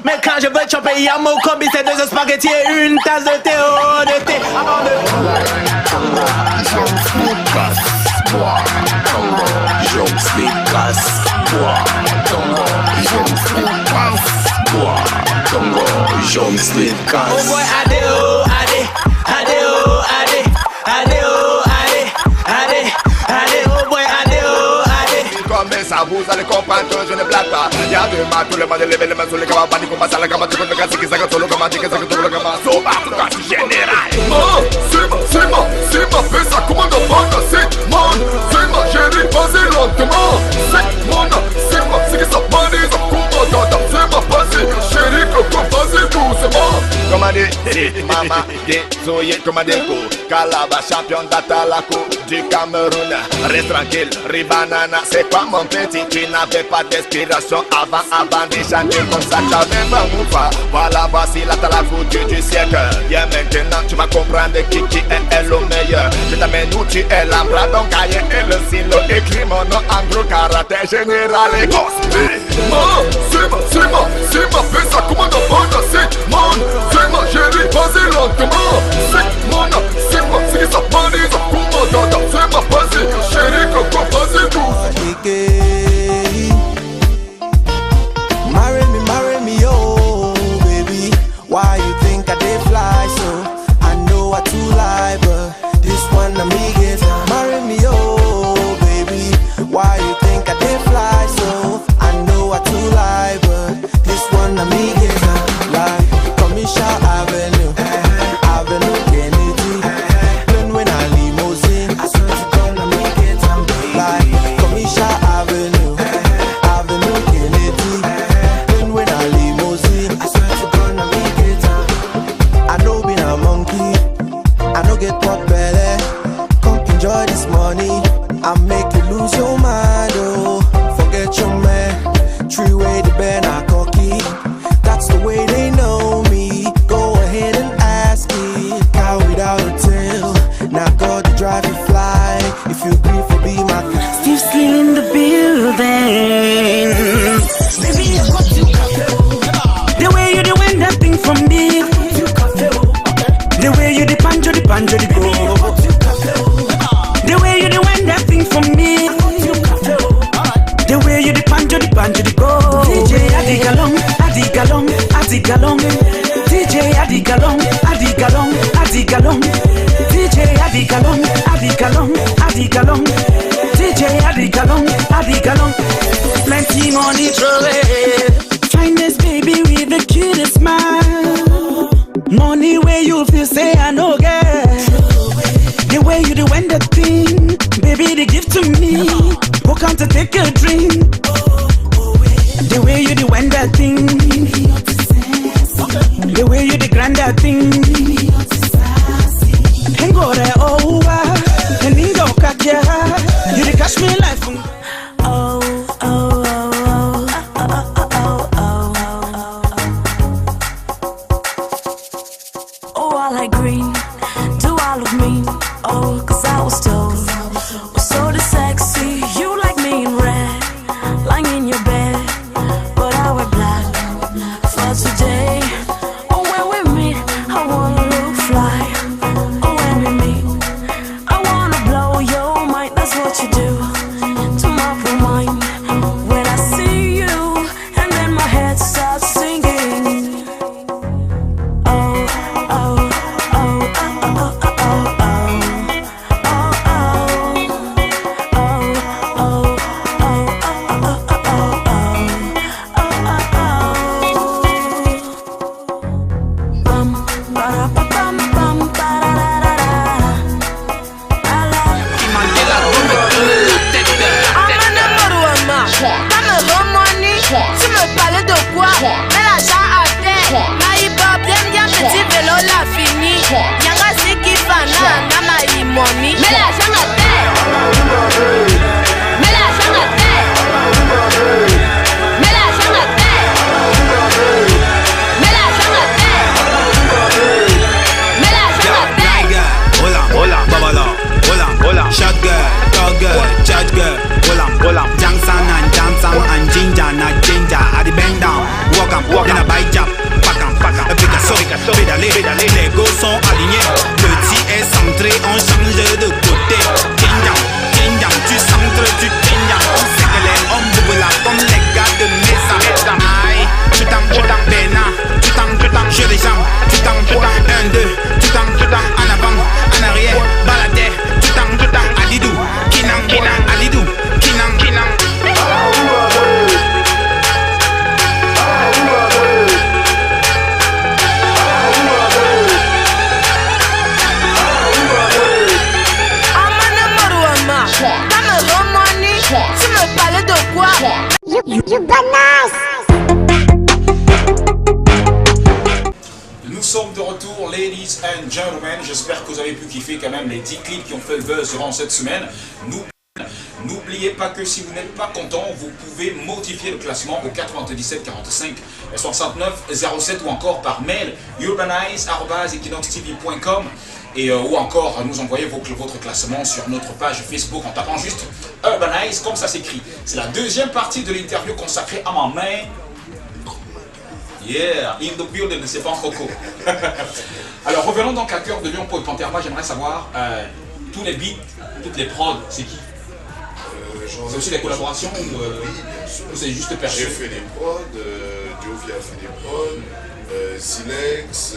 mais quand je veux choper yamo, combi c'est 2 spaghettis et une tasse de thé, oh, de thé. Oh boy, adeo, ade, adeo, ade, adeo, ade, ade, ade, oh boy, adeo, ade. Comme ça, vous allez comprendre que je ne blague pas. Y'a deux mains, tout le monde lever les mains sur les camas. Panique, on passe à la gamme, tu peux me casser, qui s'accorde sur le gamin, qui s'accorde sur le gamin. So, partout, quasi général. C'est ma fesse, ça commande en bande, c'est mon. C'est ma chérie, vas-y lentement. C'est que ça bande, ça commande, c'est ma passée. Chérie, que vas-y doucement. Commandez, maman, désolé, commandez pour. Calaba, champion d'Atalaco du Cameroun. Reste tranquille, ribanana, c'est pas mon petit. Tu n'avais pas d'inspiration avant de chanter comme ça. T'avais pas moufa. Voilà, voici la Talaco du siècle. Bien maintenant, tu vas comprendre qui est le meilleur. Je t'amène où tu es l'embras, donc cahier et le stylo. Écris mon nom en gros, karaté général et gosse. C'est ma fesse, ça commande en bande, c'est mon. C'est ma chérie, vas-y lentement. C'est mon, c'est moi, c'est que ça bande, ça commande, c'est ma passée. Chérie, que vas-y douce. Marry me, oh baby. Why you think I did fly so? I know I too lie, but this one I me get. Marry me, oh baby. Why you think I did fly so? I know I too lie, but this one I me get. Like Commissioner Avenue, Avenue Kennedy. Then when I limousine, I swear to God I me get. Like Commissioner Avenue, Avenue Kennedy. Then when I limousine, I swear to God I me get. I know being a monkey, I know get pot belly. Come enjoy this money, I make you lose your mind, oh. Forget your man, three way the band I cocky. That's the way they know me. Go ahead and ask it. Cow without a tail, now God to drive you fly. If you agree for be my Steve Skill in the building. Baby, I got you. The way you doing that thing from me. The way you the banjo the go. The way you doing that thing from me. The way you the banjo the go. DJ Adigalong, Adigalong, Adigalong. DJ Adigalong, Adigalong, Adigalong. DJ Adigalong, Adigalong, Adigalong. DJ Adigalong, Adigalong. Plenty money throw it. Finest baby with the cutest smile. Money where you feel say I know girl. The way you do when that thing, baby they give to me. Walk out to take a drink. The way you do when that thing, the way you do grand that thing. Hang on there over, and then go kakia. You dey catch me life. Oh. Oh, I like green. Do I look mean? Oh, 'cause I was told we're so sexy. You like me in red, lying in your bed, but I wear black for today. Oh, when we meet, I wanna look fly. Oh, when we meet, I wanna blow your mind. That's what you do to my mind. When I see you, and then my head starts singing. Oh. Shot girl, dog girl, judge girl, hold up, Johnson and ginger, not ginger. I the bend down, walk then I bite jab, pack 'em, pick a son, pédaler, les gosses sont alignés. Petit est centré, on change de côté. Ginger, tu centres, tu ginger. On sait que les hommes bougent là comme les gars de Mesa. Aïe, tu t'en, Bena, tu t'en, je les jambes, tu t'en, 1, 2, tu t'en, en avant, en arrière, baladère. Alidou, Kinang, Alidou, Kinang. Tu me parles de quoi? You bananas! Nous sommes de retour, ladies and gentlemen. J'espère que vous avez pu kiffer quand même les 10 clips qui ont fait le buzz durant cette semaine. N'oubliez pas que si vous n'êtes pas content, vous pouvez modifier le classement au 97 45 69 07 ou encore par mail urbanize@equinoxtv.com et ou encore nous envoyer votre classement sur notre page Facebook en tapant juste Urbanize comme ça s'écrit. C'est la deuxième partie de l'interview consacrée à ma main. Yeah, in the building, c'est pas Coco. Alors revenons donc à Cœur de Lion pour Panthère. Moi j'aimerais savoir tous les beats, toutes les prods, c'est qui? C'est aussi des collaborations ou Oui, bien C'est juste perché. J'ai fait des prods, Jovi a fait des prods, Silex,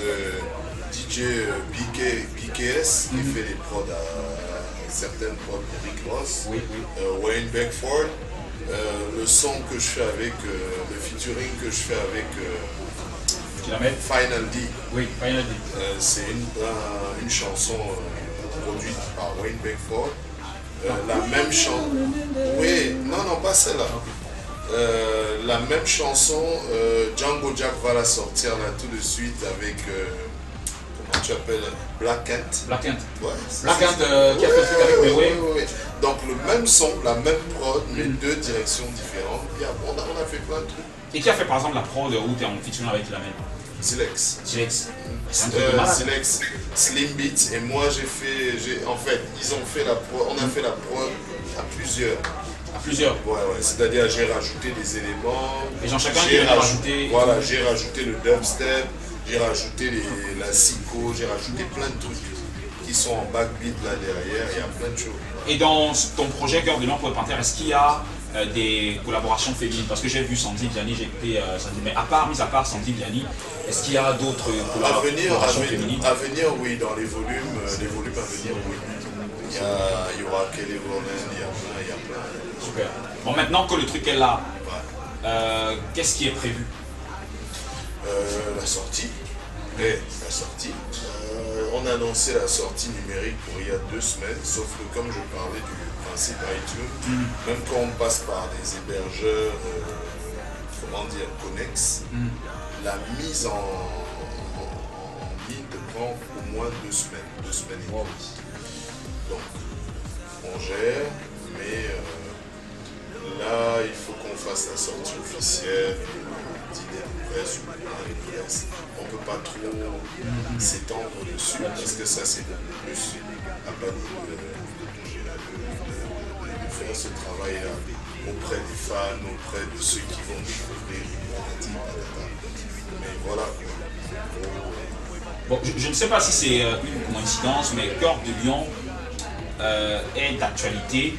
DJ BKS qui fait des prods à certaines prods de Rick Ross, Wayne Beckford. Le son que je fais avec, le featuring que je fais avec Final D. Oui, Final D. C'est une chanson produite par Wayne Beckford. La même chanson. Oui, non, pas celle-là. La même chanson, Django Jack va la sortir là tout de suite avec. Comment tu appelles Black Kent. Black Kent. Ouais. Black Kent qui a fait le truc avec Meway. Oui. Donc le même son, la même prod, mais deux directions différentes. Et on a fait plein de trucs. Et qui a fait par exemple la prod où tu es en featuring avec la même Silex. Silex. Silex, Slim Beats et moi en fait, ils ont fait la prod, on a fait la prod à plusieurs. À plusieurs. Ouais, c'est-à-dire j'ai rajouté des éléments. Et chacun qui a rajouté. Voilà, j'ai rajouté le dubstep, j'ai rajouté la psycho, j'ai rajouté plein de trucs qui sont en backbeat là derrière, il y a plein de choses. Et dans ton projet Cœur de Lion pour le Panthère, est-ce qu'il y a des collaborations féminines? Parce que j'ai vu Sandy Vianney, j'ai écouté Sandy, mais mis à part Sandy Vianney, est-ce qu'il y a d'autres collaborations féminines? À venir, oui, dans les volumes à venir, oui. Il y aura Kelly Roland, il y a plein. Super. Bon, maintenant que le truc est là, qu'est-ce qui est prévu? La sortie. On a annoncé la sortie numérique pour il y a 2 semaines, sauf que comme je parlais du principe iTunes, même quand on passe par des hébergeurs, connexes, la mise en ligne prend au moins 2 semaines. 2 semaines et demie. Donc, on gère, mais là, il faut qu'on fasse la sortie officielle, dîner de presse ou de presse. On ne peut pas trop s'étendre dessus parce que ça, c'est plus à Paris de faire ce travail-là auprès des fans, auprès de ceux qui vont découvrir. Mais voilà. Bon, je ne sais pas si c'est une coïncidence, mais Cœur de Lion est d'actualité,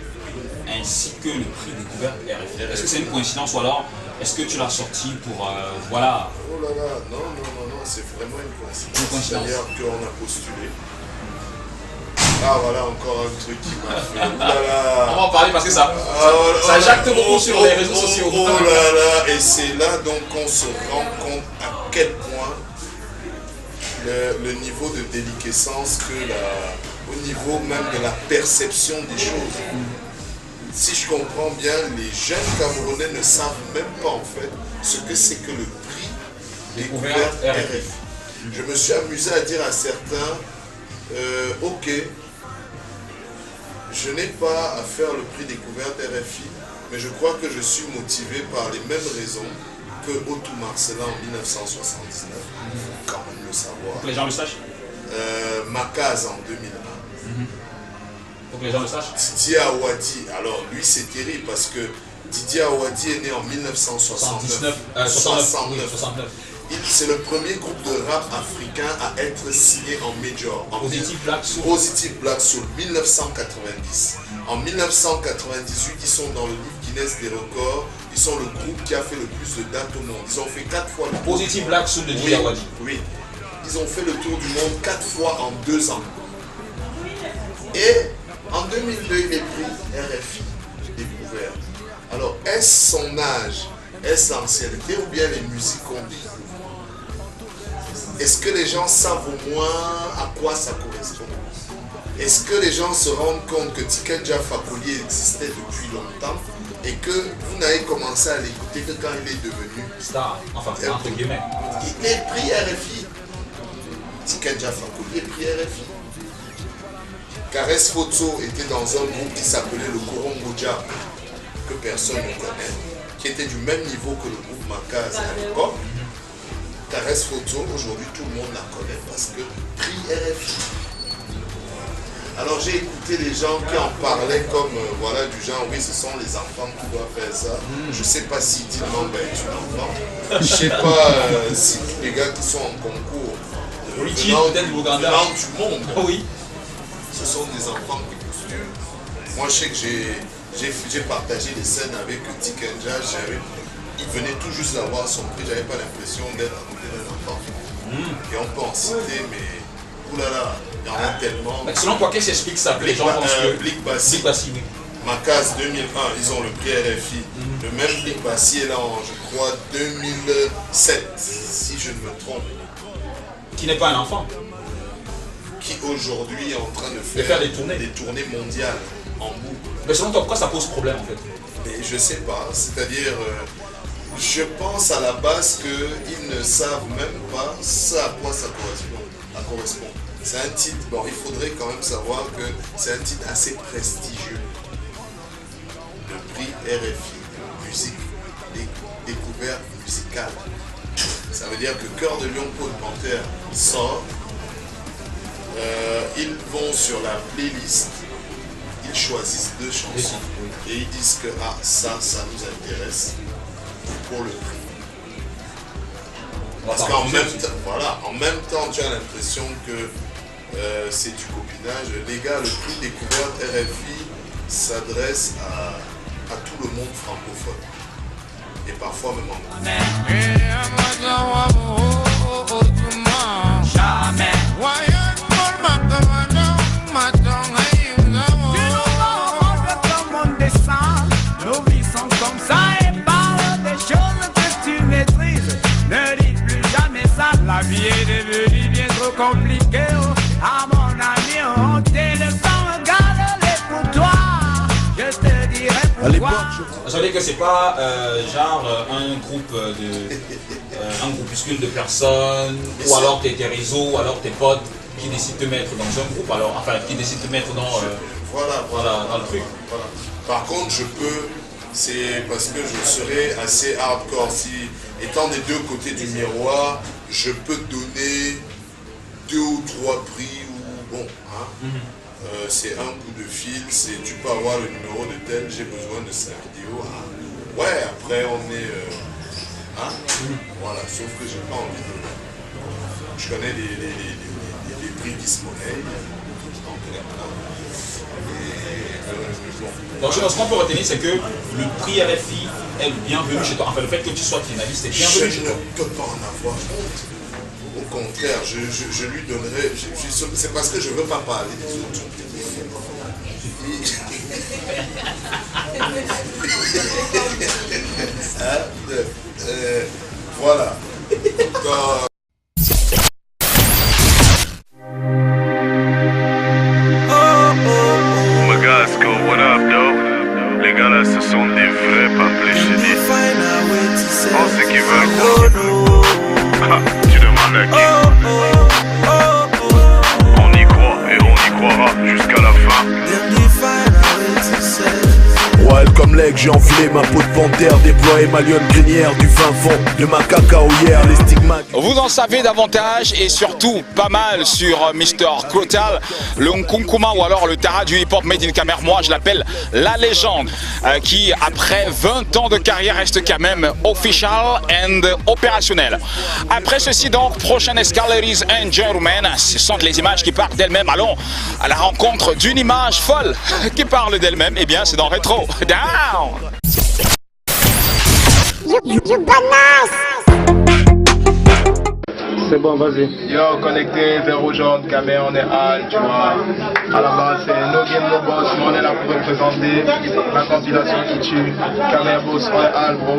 ainsi que le prix découverte RFI. Est-ce que c'est une coïncidence ou alors est-ce que tu l'as sorti pour voilà? Oh là là, non, c'est vraiment une coïncidence. C'est-à-dire qu'on a postulé. Ah voilà, encore un truc qui m'a fait. Oh là là. On va en parler parce que ça jacte beaucoup sur les réseaux sociaux. Oh là là, et c'est là donc qu'on se rend compte à quel point le niveau de déliquescence au niveau même de la perception des choses. Si je comprends bien, les jeunes Camerounais ne savent même pas en fait ce que c'est que le prix découverte RFI. Je me suis amusé à dire à certains, ok, je n'ai pas à faire le prix découverte RFI, mais je crois que je suis motivé par les mêmes raisons que Otto Marcella en 1979. Quand même le savoir. Pour que les gens le sachent. Macaz en 2001. Pour que les gens le sachent. Didier Awadi, alors lui c'est terrible parce que Didier Awadi est né en 1969. 69. C'est le premier groupe de rap africain à être signé en major. Positive Black Soul, 1990. En 1998, ils sont dans le livre Guinness des records. Ils sont le groupe qui a fait le plus de dates au monde. Ils ont fait 4 fois le tour. Positive Black Soul de Didier Awadi. Oui. Ils ont fait le tour du monde 4 fois en 2 ans. Et en 2002, il est pris RFI découvert. Alors, est-ce son âge, est-ce l'ancienneté ou bien les musiques qu'on dit? Est-ce que les gens savent au moins à quoi ça correspond? Est-ce que les gens se rendent compte que Tikenja Fakoly existait depuis longtemps et que vous n'avez commencé à l'écouter que quand il est devenu star, enfin entre guillemets. Il est pris RFI. Tikenja Fakoly est pris RFI. Caresse Photo était dans un groupe qui s'appelait le Korongo Jam, que personne ne connaît, qui était du même niveau que le groupe Macaz à l'époque. Caresse Photo, aujourd'hui tout le monde la connaît parce que prix RFI. Alors j'ai écouté les gens qui en parlaient comme voilà du genre oui ce sont les enfants qui doivent faire ça. Je ne sais pas si Tilman est un enfant. Je ne sais pas si tous les gars qui sont en concours venant du monde, oui, ce sont des enfants qui postulent. Moi je sais que j'ai partagé des scènes avec Tikenja, il venait tout juste d'avoir son prix, j'avais pas l'impression d'être à côté d'un enfant. Et on peut en citer, mais oulala, il y en a tellement. Mais selon toi, qu'est-ce qui explique ça? Les gens pensent que Blick Bassi, oui. Macas 2001, ils ont le prix RFI. Le même Blick Bassi est là en, je crois, 2007, si je ne me trompe. Qui n'est pas un enfant. Qui aujourd'hui est en train de faire des tournées mondiales en boucle. Mais selon toi, pourquoi ça pose problème en fait? Mais je sais pas, c'est-à-dire, je pense à la base qu'ils ne savent même pas ça à quoi ça correspond. C'est un titre, bon, il faudrait quand même savoir que c'est un titre assez prestigieux. Le prix RFI, musique, découverte musicale. Ça veut dire que Cœur de Lion, Peau de Panthère sort. Ils vont sur la playlist, ils choisissent 2 chansons et ils disent que ça nous intéresse pour le prix. Parce qu'en même temps, tu as l'impression que c'est du copinage. Les gars, le prix découverte RFI s'adresse à tout le monde francophone et parfois même en Nos vies sont comme ça et parle des choses que tu maîtrises. Ne dis plus jamais ça, la vie est devenue bien trop compliquée. À mon ami, on téléphone, regarde-les pour toi. Je te dirai pourquoi. Ça veut dire que c'est pas genre un groupe un groupuscule de personnes, ou alors t'es tes réseaux, ou alors tes potes qui décident de te mettre dans un groupe, alors enfin qui décident de te mettre dans dans le truc. Voilà. Par contre, c'est parce que je serais assez hardcore. Si, étant des deux côtés du miroir, je peux donner 2 ou 3 prix ou bon, hein. C'est un coup de fil, tu peux avoir le numéro de tel, j'ai besoin de sa vidéo. Hein. Ouais, après on est... Voilà, sauf que j'ai pas envie de... Je connais les prix qui se monnaient. Donc ce qu'on peut retenir, c'est que le prix RFI est le bienvenu chez toi. Enfin, le fait que tu sois finaliste est bienvenu chez toi. Je ne peux pas en avoir honte. Au contraire, je lui donnerai... C'est parce que je ne veux pas parler des autres. Voilà. Magasco, what up, though? Les gars là, ce sont des vrais pamphlets, je te dis. Oh, c'est qui veulent quoi? Tu demandes à qui? On y croit et on y croira jusqu'à la fin. Wild comme l'aigle, j'ai enflé ma peau de panthère, déployé ma lionne grinière du fin fond de ma cacaoyère, les stigmates. Vous en savez davantage et surtout pas mal sur Mr. Crotal, le Nkunkuma ou alors le Tara du hip-hop made in Camer. Moi je l'appelle la légende, qui après 20 ans de carrière reste quand même official and opérationnel. Après ceci donc, prochaine escale, ladies and gentlemen, ce sont les images qui parlent d'elles-mêmes. Allons à la rencontre d'une image folle qui parle d'elle-même. Eh bien c'est dans Rétro. Down! C'est bon, vas-y. Yo, connecté, Zéro Jaune, Camé, on est Al, tu vois. À la base, c'est No Game No Boss, mais on est là pour représenter la compilation qui tue. Camé Boss, on est Al, bro.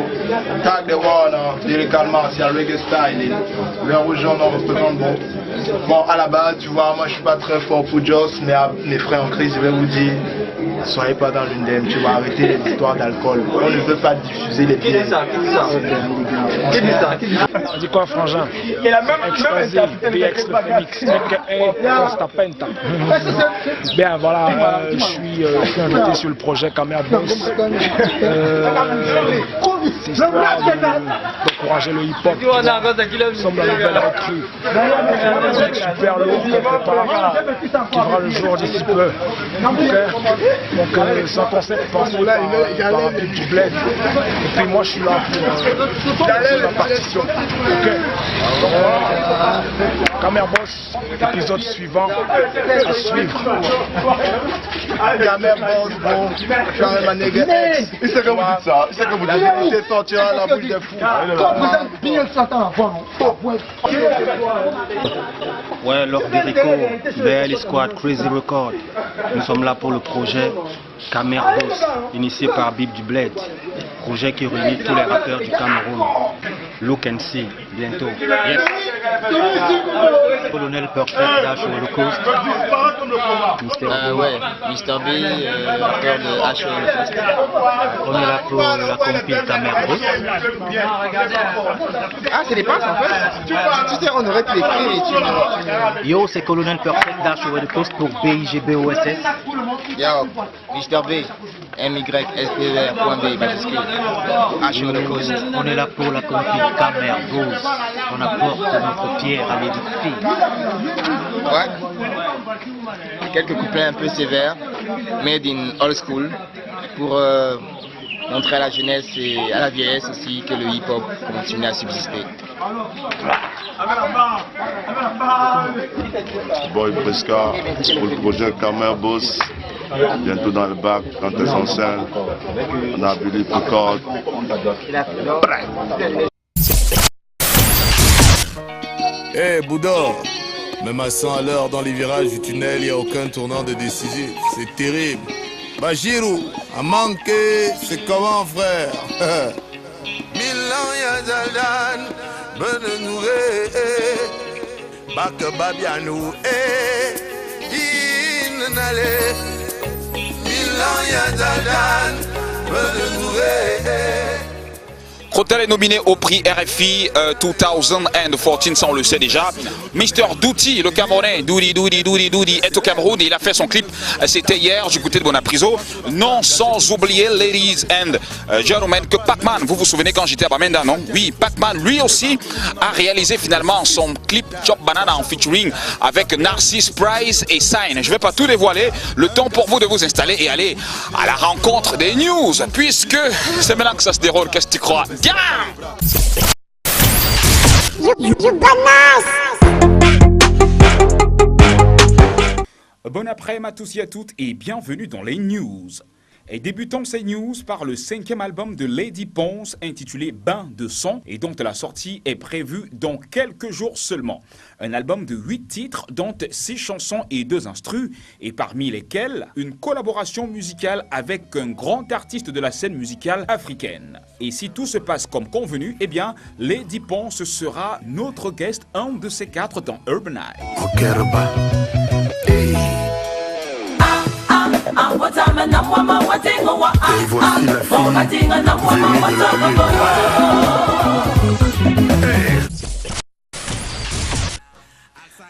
Tag the One, lyricalement, c'est un reggae style. Zéro Jaune, on représente, bro. Bon, à la base, tu vois, moi je suis pas très fort pour Joss, mais à mes frères en crise, je vais vous dire, soyez pas dans l'undem, tu vas arrêter les histoires d'alcool. On ne veut pas diffuser les biens. Qui dit ça? Qui dit ça? On dit quoi, frangin? Il a même PX le Phoenix, Costa Penta. Bien, voilà, je suis invité sur le projet Camer Boss. C'est histoire d'encourager le hip-hop. Nous sommes dans la belle recrue. Super lourd qu'on prépare, qui verra le jour d'ici peu. Donc c'est un concept pensé par un public du bled. Et puis moi je suis là pour la partition. Donc Camer Boss, épisode suivant à suivre. Camer Boss, bro, Charles Manéga X. Il sait que vous dites ça, il sait que vous dites ça. La vérité sortira à la bouche des fous. Ouais, Lord Derico, BL Squad, Crazy Record. Nous sommes là pour le projet Camer Boss, initié par Bib du Bled. Projet qui réunit tous les rappeurs du Cameroun. Look and see, bientôt. Yes. Colonel Perfect, Dash Holocaust. Ouais, Mr. B, rappeur de H Holocaust. On est là pour la compil Camer Boss. Ah, c'est des passes en fait. Tu sais, on aurait pu écrire et tu... Yo, c'est Colonel Perfect, Dash Holocaust pour BIGBOSS. Yo, Mr. B, MYSPR.B, majuscule. H Holocaust. On est là pour la compil Camer Boss. On apporte notre pierre à l'édifice. Ouais. Quelques couplets un peu sévères, made in old school, pour montrer à la jeunesse et à la vieillesse aussi que le hip-hop continue à subsister. Boy Presca pour le projet Camer Boss. Bientôt dans le bac, quand elles sont scène, on a vu les records. Hey Bouddha, même à 100 à l'heure dans les virages du tunnel, il n'y a aucun tournant de décisif. C'est terrible. Bajirou, à manquer, c'est comment frère? Milan Yazaldan, Benenouré, Bak Babianou, Dinale. Milan Yazaldan, Benenouré. Crotal est nominé au prix RFI 2014, ça on le sait déjà. Mr. Douti, le Camerounais, Doudi est au Cameroun et il a fait son clip, c'était hier du côté de Bonapriso. Non sans oublier, ladies and gentlemen, que Pac-Man, vous vous souvenez quand j'étais à Bamenda, non? Oui, Pac-Man lui aussi a réalisé finalement son clip Chop Banana en featuring avec Narcisse Price et Sign. Je ne vais pas tout dévoiler, le temps pour vous de vous installer et aller à la rencontre des news, puisque c'est maintenant que ça se déroule, qu'est-ce que tu crois? Bon après-midi à tous et à toutes et bienvenue dans les news. Et débutons ces news par le 5e album de Lady Ponce intitulé Bain de sang et dont la sortie est prévue dans quelques jours seulement. Un album de 8 titres dont 6 chansons et 2 instrus et parmi lesquels une collaboration musicale avec un grand artiste de la scène musicale africaine. Et si tout se passe comme convenu, eh bien Lady Ponce sera notre guest un de ces 4 dans Urbanize. Et voici la fille venue de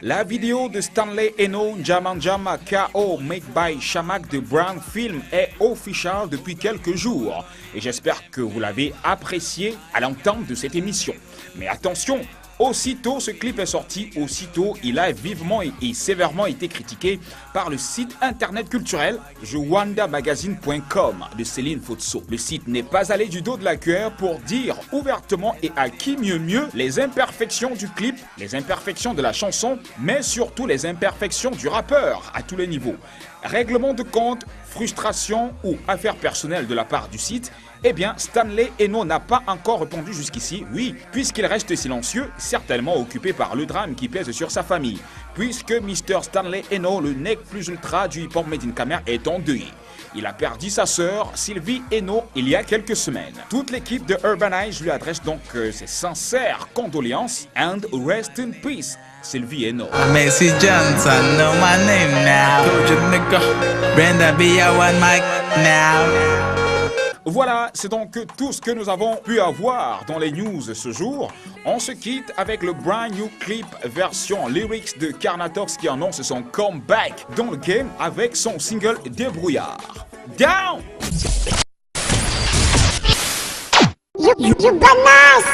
La vidéo de Stanley Eno Njamanjama K.O. Make by Shamak de Brown Film est officielle depuis quelques jours et j'espère que vous l'avez apprécié à l'entente de cette émission. Mais attention, aussitôt ce clip est sorti, aussitôt il a vivement et sévèrement été critiqué par le site internet culturel jewandamagazine.com de Céline Fotso. Le site n'est pas allé du dos de la cuillère pour dire ouvertement et à qui mieux les imperfections du clip, les imperfections de la chanson, mais surtout les imperfections du rappeur à tous les niveaux. Règlement de compte, frustration ou affaire personnelle de la part du site, eh bien Stanley Eno n'a pas encore répondu jusqu'ici, oui, puisqu'il reste silencieux, certainement occupé par le drame qui pèse sur sa famille, puisque Mr. Stanley Eno, le nec plus ultra du hip-hop made in Camer, est endeuillé. Il a perdu sa sœur, Sylvie Eno, il y a quelques semaines. Toute l'équipe de Urbanize lui adresse donc ses sincères condoléances and rest in peace. Sylvie Eno. Messi Johnson, know my name now. Brenda B, I want mic now. Voilà, c'est donc tout ce que nous avons pu avoir dans les news ce jour. On se quitte avec le brand new clip version lyrics de Carnatox qui annonce son comeback dans le game avec son single Débrouillard. Down! You bananas!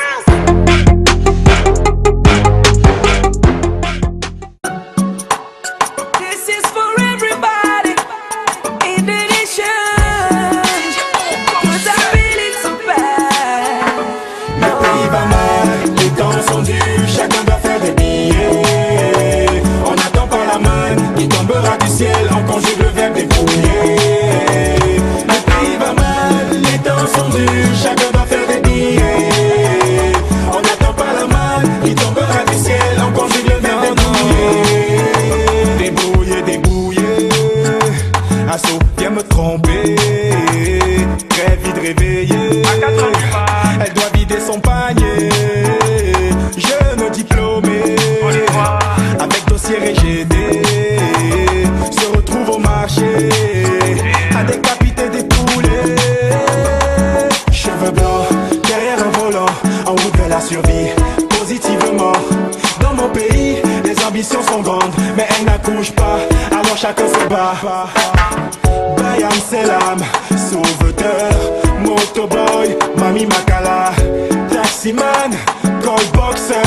Chacun doit faire des billets. poussière et gêné se retrouve au marché à décapiter des poulets. Cheveux blancs, derrière un volant, en route vers la survie, positivement. Dans mon pays, les ambitions sont grandes, mais elles n'accouchent pas, alors chacun se bat. Bayam Selam, sauveteur, motoboy, Mami Makala, taximan, goldboxer.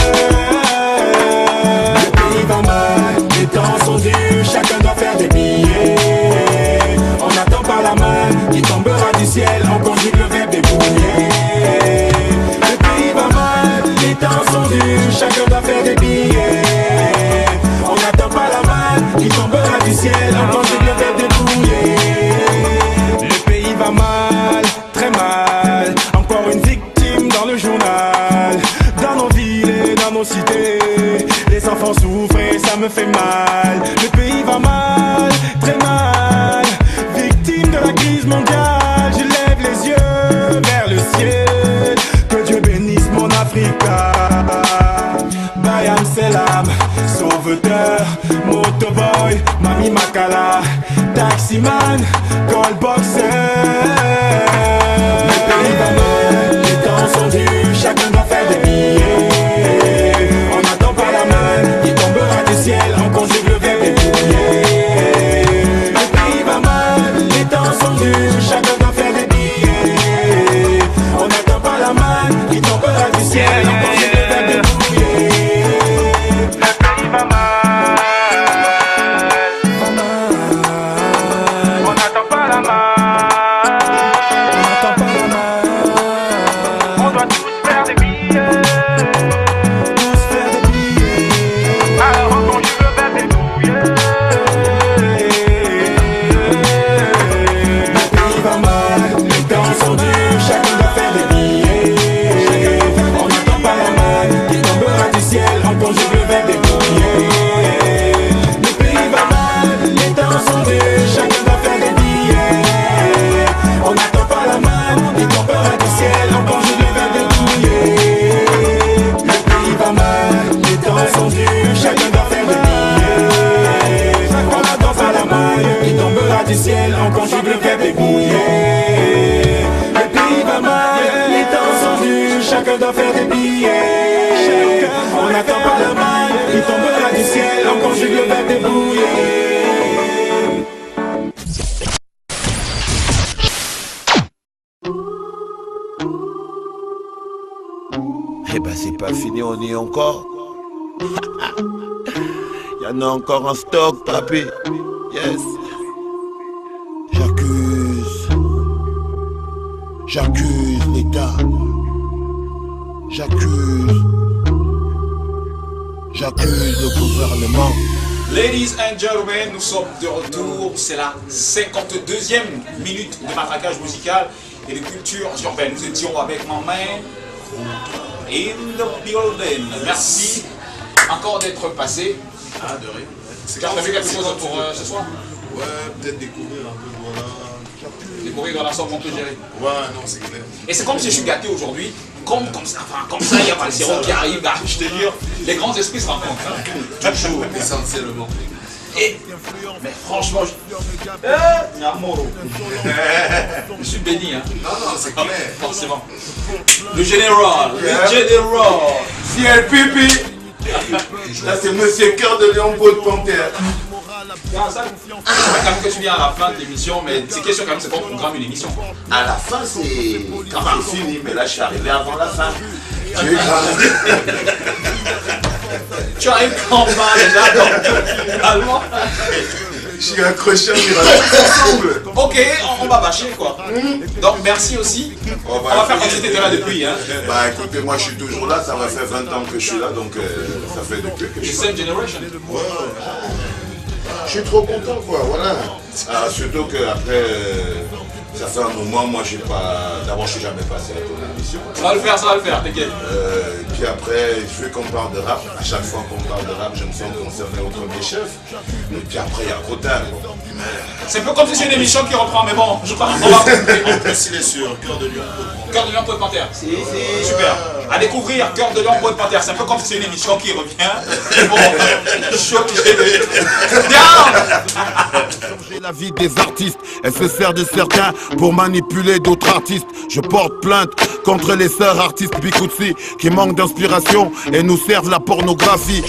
Le pays va mal, les temps sont durs, chacun doit faire des billets. On n'attend pas la main qui tombera du ciel, on conjugue le verbe débrouiller. Le pays va mal, les temps sont durs, chacun doit faire des billets. On n'attend pas la main qui tombera du ciel, on conjugue le verbe débrouiller. Le pays va mal, très mal, encore une victime dans le journal. Dans nos villes et dans nos cités, les enfants souffrent et ça me fait mal. Le pays va mal, très mal, victime de la crise mondiale. Je lève les yeux vers le ciel, que Dieu bénisse mon Africa. Bayam Selam, sauveteur, motoboy, Mami Makala, taximan, goldboxer. Le pays va mal, les temps sont durs, chacun doit faire des billets. On n'attend pas la main qui tombera du ciel, on conjugue le verbe débrouiller. Le pays va mal, les temps sont durs, chacun doit faire des billets. On n'attend pas la main qui tombera du ciel, on conjugue le verbe débrouiller. Le pays va mal. On n'attend pas la main. On n'attend pas la main. On doit tous faire des billets. Tous faire des billets. Alors on conjugue le verbe débrouiller. Le pays va mal, les temps sont durs, chacun doit faire des billets. On n'attend pas la main qui tombera du ciel, on conjugue le verbe débrouiller. Le pays va mal, les temps sont durs, chacun doit faire des billets. On n'attend pas la main qui tombera du ciel, on conjugue le verbe débrouiller. Le pays va mal, les temps sont durs, chacun doit faire des billets. On n'attend pas la main qui tombera du ciel, on conjugue le verbe débrouiller. Le pays va mal, les temps sont durs, chacun doit faire des billets. On n'attend pas la main qui tombera du ciel, on conjugue le verbe débrouiller. Eh ben c'est pas fini, on y est encore. Il y en a encore en stock, papy. Yes. J'accuse l'État. J'accuse le gouvernement. Ladies and gentlemen, nous sommes de retour. C'est la 52e minute de matraquage musical et de culture urbaine. Nous étions avec ma main in the building. Merci encore d'être passé. Ah, de rien. Tu as prévu quelque chose pour ce soir? Ouais, peut-être découvrir un peu, voilà. Découvrir dans la sorte qu'on peut gérer. Ouais, non, c'est clair. Et c'est comme si je suis gâté aujourd'hui. Comme ça, il y a pas le sirop qui arrive. Là, je te dis, les grands esprits se rencontrent. Hein. Toujours, essentiellement. Et, mais franchement, je suis béni. Hein. Non, c'est clair. Forcément. Le général. CLPP. Là, c'est Monsieur Cœur de Lion Beau de Panthère. Quand même que tu viens à la fin de l'émission, mais c'est question quand même, c'est ton programme, une émission. À la fin, c'est quand c'est fini, mais là, je suis arrivé avant la fin. Tu as un combat déjà, donc allemand. Je suis accroché à ensemble. Ok, on va bâcher quoi. Donc merci aussi. On va faire comme si tu étais là depuis. Hein. Bah écoutez, moi je suis toujours là, ça va faire 20 ans que je suis là, donc ça fait depuis que je suis là. Same generation. Ouais. Je suis trop content quoi, voilà. Ah, surtout qu'après Ça fait un moment, moi j'ai pas. D'abord, je suis jamais passé à ton émission. Ça va le faire, t'inquiète. Puis après, je veux qu'on parle de rap. À chaque fois qu'on parle de rap, je me sens concerné au premier chef. Et puis après, il y a Crotal. C'est un peu comme si c'est une émission qui reprend, mais bon, je crois qu'on va. En plus, il est sur Cœur de Lion. Cœur de Lion, Peau de Panthère. Super. À découvrir Cœur de Lion, Peau de Panthère. C'est un peu comme si c'est une émission qui revient. Bon, je suis obligé de. Bien. La vie des artistes, elle se sert de certains pour manipuler d'autres artistes. Je porte plainte contre les sœurs artistes Bikoutsi qui manquent d'inspiration et nous servent la pornographie.